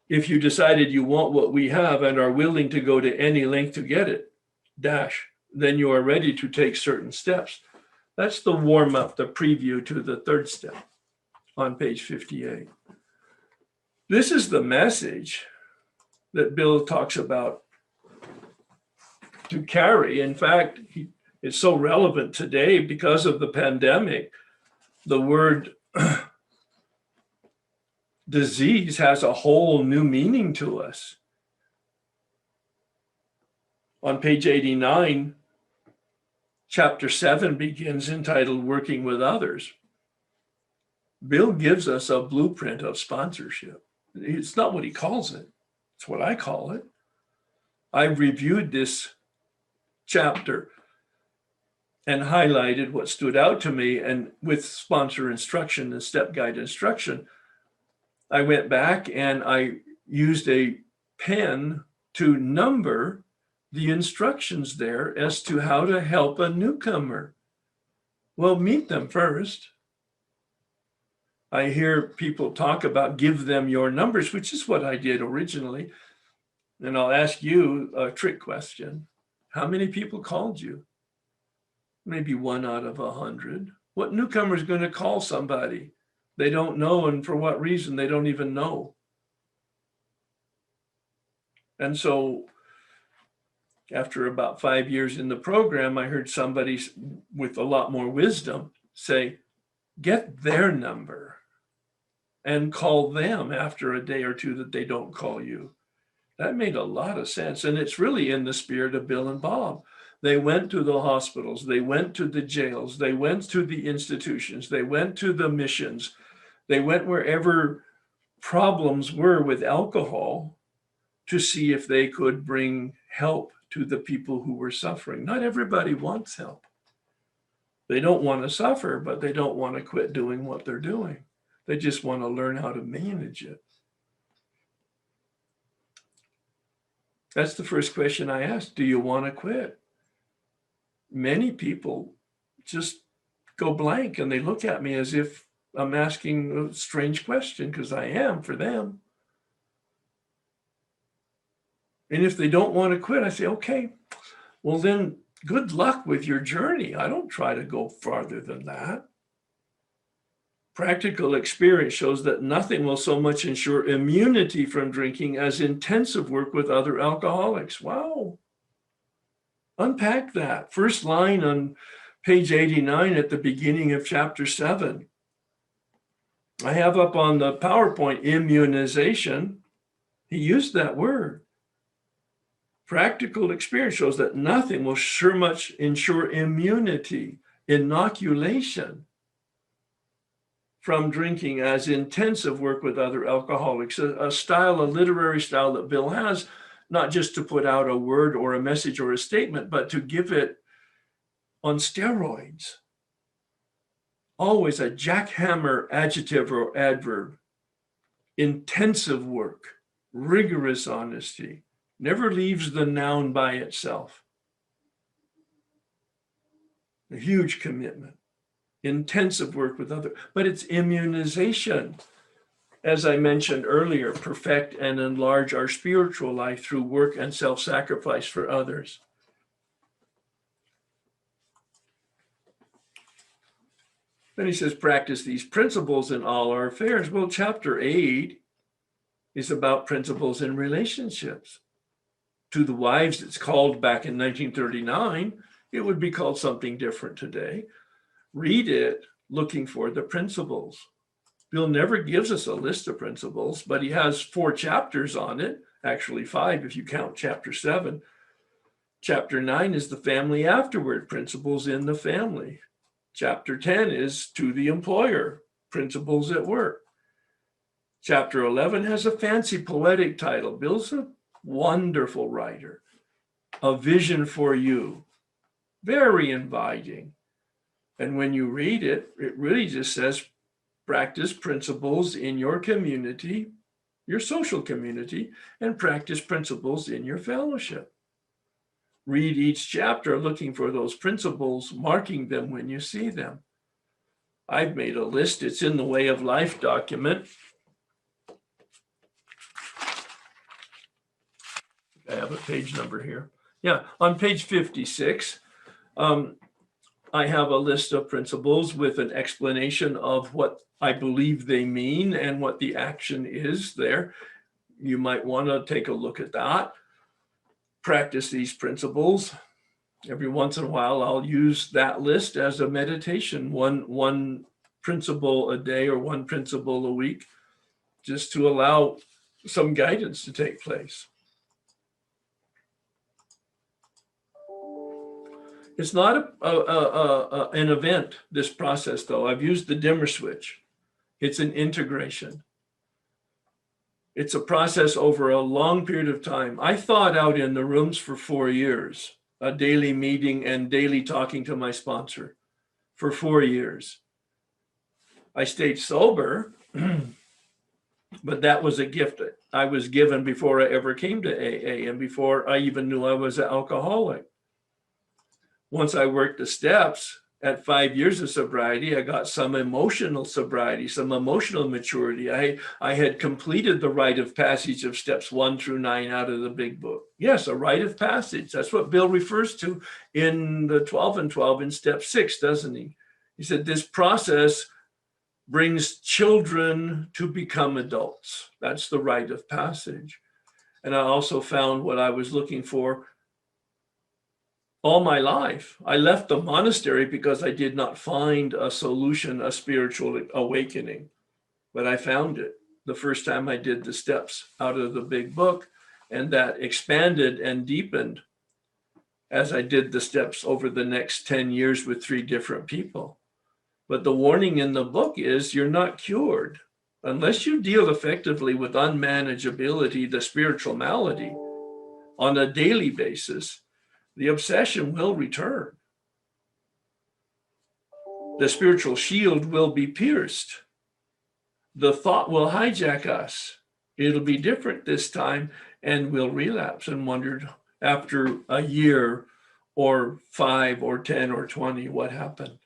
If you decided you want what we have and are willing to go to any length to get it, then you are ready to take certain steps. That's the warm-up, the preview to the 3rd step on page 58. This is the message that Bill talks about to carry. In fact, it's so relevant today because of the pandemic. The word disease has a whole new meaning to us. On page 89, chapter 7 begins entitled Working with Others. Bill gives us a blueprint of sponsorship. It's not what he calls it. It's what I call it. I reviewed this chapter and highlighted what stood out to me. And with sponsor instruction and step guide instruction, I went back and I used a pen to number the instructions there as to how to help a newcomer. Well, meet them first. I hear people talk about give them your numbers, which is what I did originally. And I'll ask you a trick question. How many people called you? Maybe 1 out of 100. What newcomer is going to call somebody they don't know, and for what reason they don't even know? And so after about 5 years in the program, I heard somebody with a lot more wisdom say, get their number and call them after a day or two that they don't call you. That made a lot of sense. And it's really in the spirit of Bill and Bob. They went to the hospitals, they went to the jails, they went to the institutions, they went to the missions, they went wherever problems were with alcohol to see if they could bring help to the people who were suffering. Not everybody wants help. They don't want to suffer, but they don't want to quit doing what they're doing. They just want to learn how to manage it. That's the first question I asked. Do you want to quit? Many people just go blank and they look at me as if I'm asking a strange question, because I am for them. And if they don't want to quit, I say, okay, well then good luck with your journey. I don't try to go farther than that. Practical experience shows that nothing will so much ensure immunity from drinking as intensive work with other alcoholics. Wow. Unpack that. First line on page 89 at the beginning of chapter 7. I have up on the PowerPoint immunization. He used that word. Practical experience shows that nothing will sure much ensure immunity, inoculation from drinking as intensive work with other alcoholics. A style, a literary style that Bill has, not just to put out a word or a message or a statement, but to give it on steroids. Always a jackhammer adjective or adverb. Intensive work, rigorous honesty, never leaves the noun by itself. A huge commitment. Intensive work with others, but it's immunization. As I mentioned earlier, perfect and enlarge our spiritual life through work and self-sacrifice for others. Then he says, practice these principles in all our affairs. Well, chapter 8 is about principles in relationships. To the wives, it's called back in 1939. It would be called something different today. Read it looking for the principles. Bill never gives us a list of principles, but he has 4 chapters on it, actually 5 if you count chapter 7. Chapter 9 is the family afterward, principles in the family. Chapter 10 is to the employer, principles at work. Chapter 11 has a fancy poetic title. Bill's a wonderful writer. A vision for you. Very inviting. And when you read it, it really just says, practice principles in your community, your social community, and practice principles in your fellowship. Read each chapter looking for those principles, marking them when you see them. I've made a list. It's in the Way of Life document. I have a page number here. Yeah, on page 56, I have a list of principles with an explanation of what I believe they mean and what the action is there. You might want to take a look at that. Practice these principles. Every once in a while, I'll use that list as a meditation, one principle a day or one principle a week, just to allow some guidance to take place. It's not an event, this process, though. I've used the dimmer switch. It's an integration. It's a process over a long period of time. I thawed out in the rooms for 4 years, a daily meeting and daily talking to my sponsor for 4 years. I stayed sober, but that was a gift I was given before I ever came to AA and before I even knew I was an alcoholic. Once I worked the steps, at 5 years of sobriety, I got some emotional sobriety, some emotional maturity. I had completed the rite of passage of steps 1 through 9 out of the big book. Yes, a rite of passage. That's what Bill refers to in the 12 and 12 in step 6, doesn't he? He said this process brings children to become adults. That's the rite of passage. And I also found what I was looking for all my life. I left the monastery because I did not find a solution, a spiritual awakening, but I found it the first time I did the steps out of the big book, and that expanded and deepened as I did the steps over the next 10 years with 3 different people. But the warning in the book is you're not cured unless you deal effectively with unmanageability, the spiritual malady, on a daily basis. The obsession will return. The spiritual shield will be pierced. The thought will hijack us. It'll be different this time, and we'll relapse and wonder after a year or 5 or 10 or 20 what happened.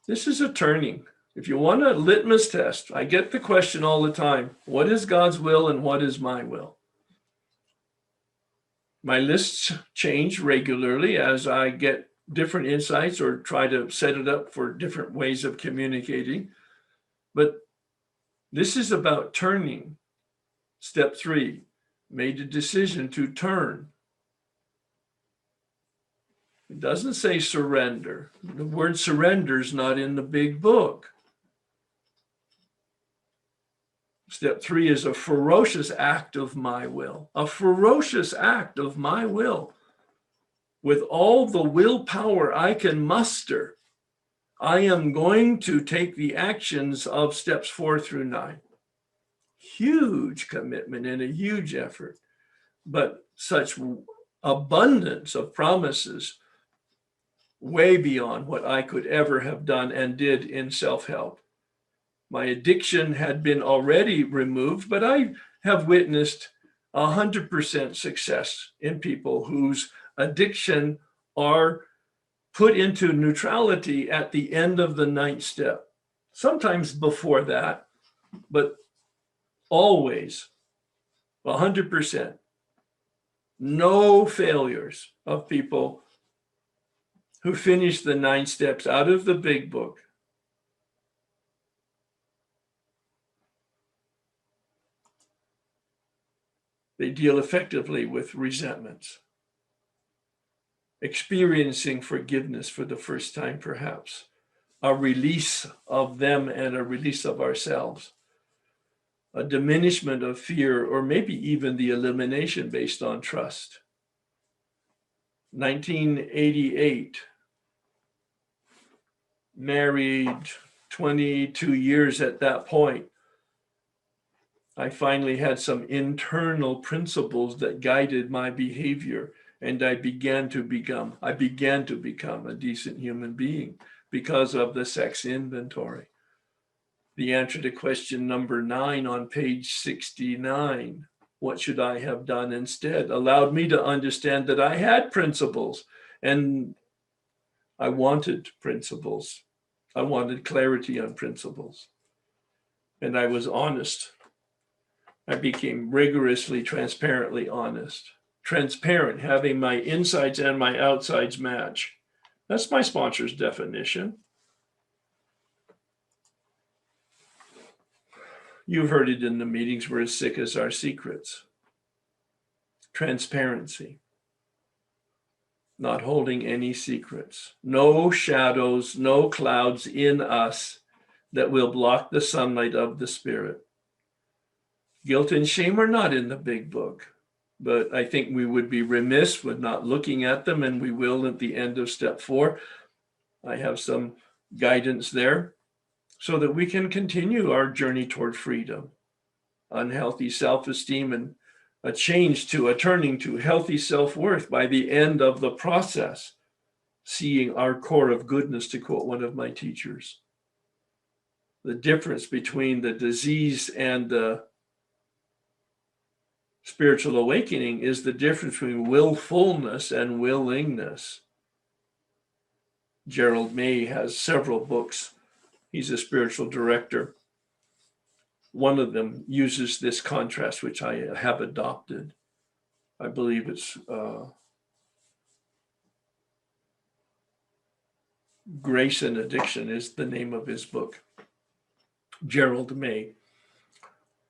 This is a turning. If you want a litmus test, I get the question all the time, what is God's will and what is my will? My lists change regularly as I get different insights or try to set it up for different ways of communicating. But this is about turning. Step 3, made a decision to turn. It doesn't say surrender. The word surrender is not in the big book. Step 3 is a ferocious act of my will, a ferocious act of my will. With all the willpower I can muster, I am going to take the actions of steps 4 through 9. Huge commitment and a huge effort, but such abundance of promises way beyond what I could ever have done and did in self-help. My addiction had been already removed, but I have witnessed 100% success in people whose addiction are put into neutrality at the end of the 9th step. Sometimes before that, but always 100%. No failures of people who finished the 9 steps out of the big book. They deal effectively with resentments, experiencing forgiveness for the first time, perhaps, a release of them and a release of ourselves, a diminishment of fear, or maybe even the elimination based on trust. 1988, married 22 years at that point. I finally had some internal principles that guided my behavior, and I began to become a decent human being because of the sex inventory. The answer to question number 9 on page 69, what should I have done instead, allowed me to understand that I had principles, and I wanted principles. I wanted clarity on principles, and I was honest. I became rigorously, transparently honest. Transparent, having my insides and my outsides match. That's my sponsor's definition. You've heard it in the meetings, we're as sick as our secrets. Transparency. Not holding any secrets. No shadows, no clouds in us that will block the sunlight of the Spirit. Guilt and shame are not in the big book, but I think we would be remiss with not looking at them, and we will at the end of step 4. I have some guidance there so that we can continue our journey toward freedom, unhealthy self-esteem, and a turning to healthy self-worth by the end of the process, seeing our core of goodness, to quote one of my teachers. The difference between the disease and the spiritual awakening is the difference between willfulness and willingness. Gerald May has several books. He's a spiritual director. One of them uses this contrast, which I have adopted. I believe it's Grace and Addiction is the name of his book. Gerald May.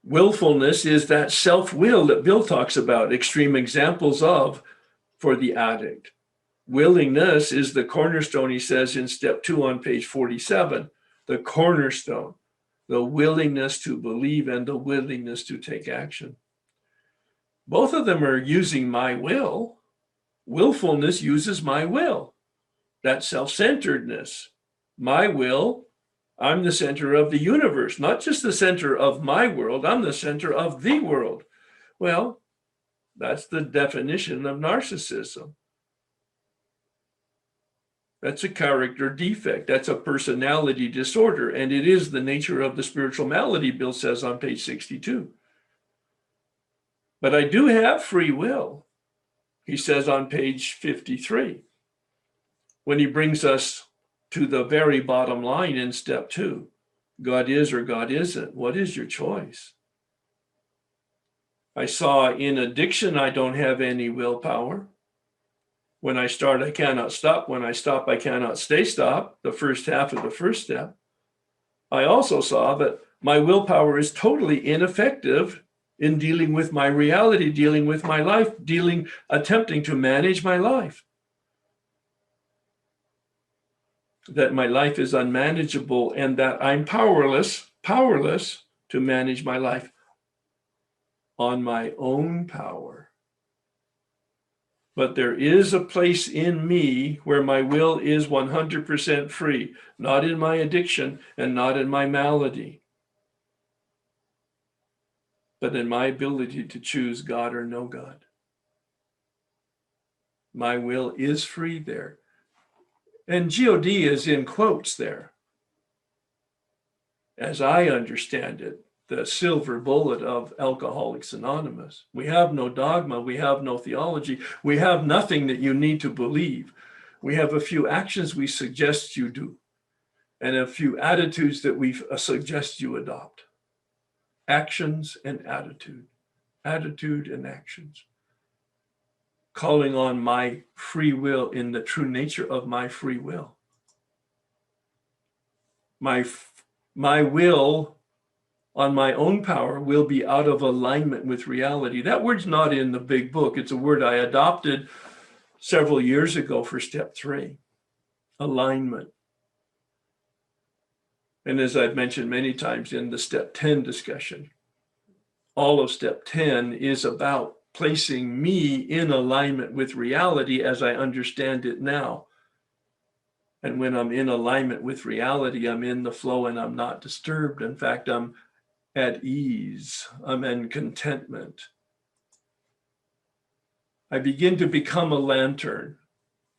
Willfulness is that self-will that Bill talks about, extreme examples of for the addict. Willingness is the cornerstone, he says in step 2 on page 47, the cornerstone, the willingness to believe and the willingness to take action. Both of them are using my will. Willfulness uses my will. That self-centeredness. My will, I'm the center of the universe, not just the center of my world, I'm the center of the world. Well, that's the definition of narcissism. That's a character defect. That's a personality disorder. And it is the nature of the spiritual malady, Bill says on page 62. But I do have free will, he says on page 53, when he brings us to the very bottom line in step 2. God is or God isn't. What is your choice? I saw in addiction, I don't have any willpower. When I start, I cannot stop. When I stop, I cannot stay stopped, the first half of the first step. I also saw that my willpower is totally ineffective in dealing with my reality, dealing with my life, attempting to manage my life. That my life is unmanageable and that I'm powerless to manage my life on my own power. But there is a place in me where my will is 100% free, not in my addiction and not in my malady, but in my ability to choose God or no God. My will is free there. And God is in quotes there. As I understand it, the silver bullet of Alcoholics Anonymous. We have no dogma, we have no theology, we have nothing that you need to believe. We have a few actions we suggest you do, and a few attitudes that we suggest you adopt. Actions and attitude and actions. calling on my free will in the true nature of my free will. My will on my own power will be out of alignment with reality. That word's not in the big book. It's a word I adopted several years ago for step 3, alignment. And as I've mentioned many times in the step 10 discussion, all of step 10 is about placing me in alignment with reality as I understand it now. And when I'm in alignment with reality, I'm in the flow and I'm not disturbed. In fact, I'm at ease. I'm in contentment. I begin to become a lantern.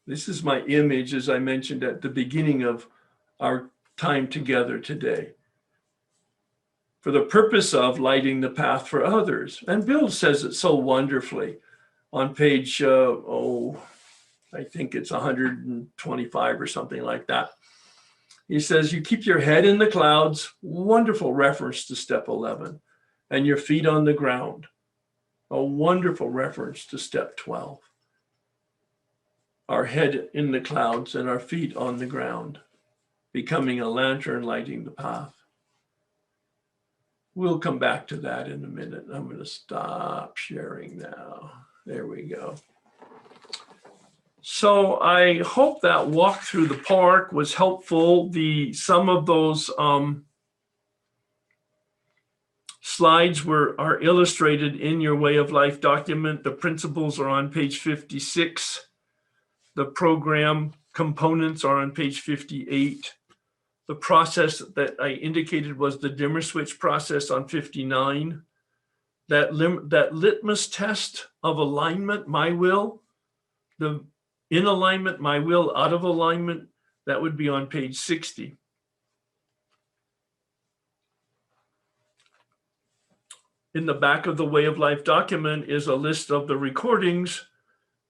This is my image, as I mentioned at the beginning of our time together today, for the purpose of lighting the path for others. And Bill says it so wonderfully on page, I think it's 125 or something like that. He says, you keep your head in the clouds, wonderful reference to step 11, and your feet on the ground, a wonderful reference to step 12. Our head in the clouds and our feet on the ground, becoming a lantern lighting the path. We'll come back to that in a minute. I'm going to stop sharing now. There we go. So I hope that walk through the park was helpful. Some of those slides are illustrated in your Way of Life document. The principles are on page 56. The program components are on page 58. The process that I indicated was the dimmer switch process on 59. That litmus test of alignment, my will, the in alignment, my will, out of alignment, that would be on page 60. In the back of the Way of Life document is a list of the recordings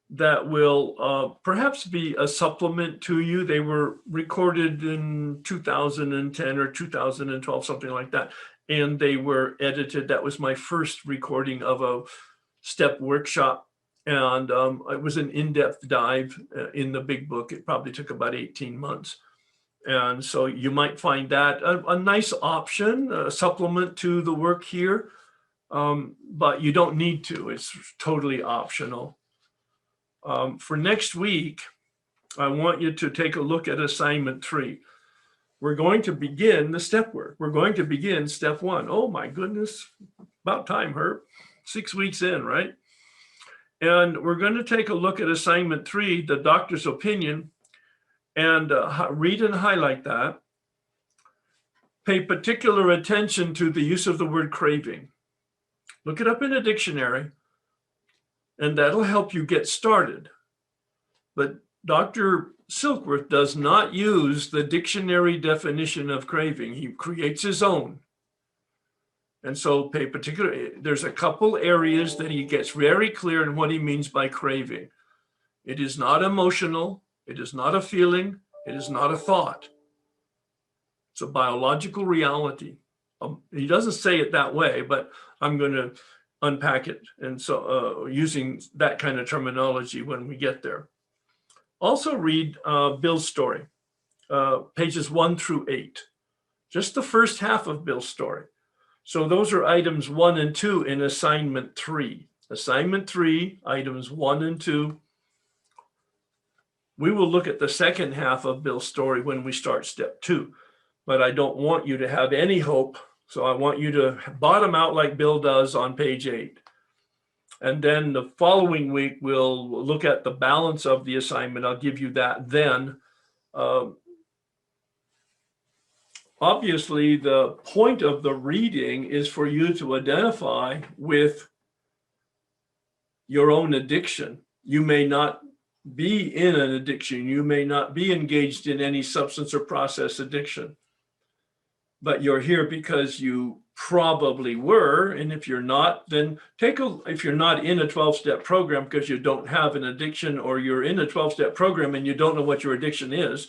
that will perhaps be a supplement to you. They were recorded in 2010 or 2012, something like that. And they were edited. That was my first recording of a step workshop. And it was an in-depth dive in the big book. It probably took about 18 months. And so you might find that a nice option, a supplement to the work here. But you don't need to. It's totally optional. For next week, I want you to take a look at assignment 3. We're going to begin the step work. We're going to begin step 1. Oh my goodness, about time, Herb. 6 weeks in, right? And we're going to take a look at assignment 3, the doctor's opinion, and read and highlight that. Pay particular attention to the use of the word craving. Look it up in a dictionary, and that'll help you get started. But Dr. Silkworth does not use the dictionary definition of craving. He creates his own. And so pay particular, there's a couple areas that he gets very clear in what he means by craving. It is not emotional. It is not a feeling. It is not a thought. It's a biological reality. He doesn't say it that way, but I'm going to unpack it. And so using that kind of terminology when we get there. Also read Bill's story, pages 1 through 8, just the first half of Bill's story. So those are items 1 and 2 in assignment 3. Assignment 3, items 1 and 2. We will look at the second half of Bill's story when we start step 2, but I don't want you to have any hope. So I want you to bottom out like Bill does on page 8. And then the following week, we'll look at the balance of the assignment. I'll give you that then. Obviously, the point of the reading is for you to identify with your own addiction. You may not be in an addiction. You may not be engaged in any substance or process addiction. But you're here because you probably were. And if you're not, then if you're not in a 12-step program because you don't have an addiction, or you're in a 12-step program and you don't know what your addiction is,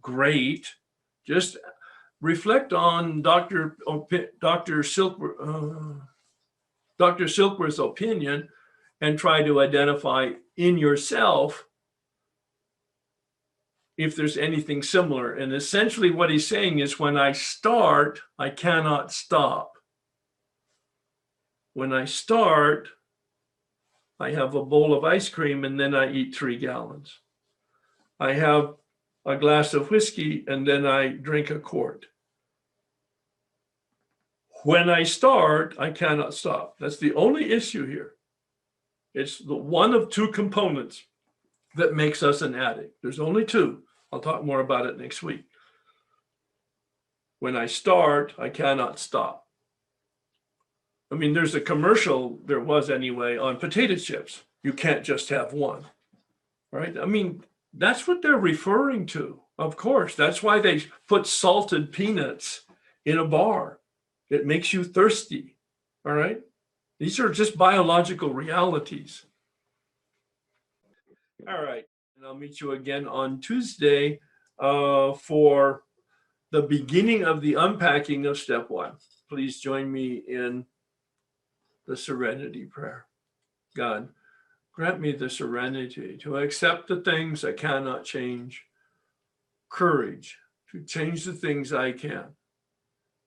great. Just reflect on Dr. Silkworth's opinion and try to identify in yourself if there's anything similar. And essentially what he's saying is, when I start, I cannot stop. When I start, I have a bowl of ice cream and then I eat 3 gallons. I have a glass of whiskey and then I drink a quart. When I start, I cannot stop. That's the only issue here. It's the one of 2 components that makes us an addict. There's only 2. I'll talk more about it next week. When I start, I cannot stop. I mean, there's a commercial, there was anyway, on potato chips. You can't just have one, right? I mean, that's what they're referring to. Of course, that's why they put salted peanuts in a bar. It makes you thirsty, all right? These are just biological realities. All right, and I'll meet you again on Tuesday for the beginning of the unpacking of step 1. Please join me in the Serenity Prayer. God, grant me the serenity to accept the things I cannot change, courage to change the things I can,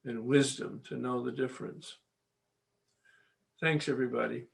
and wisdom to know the difference. Thanks, everybody.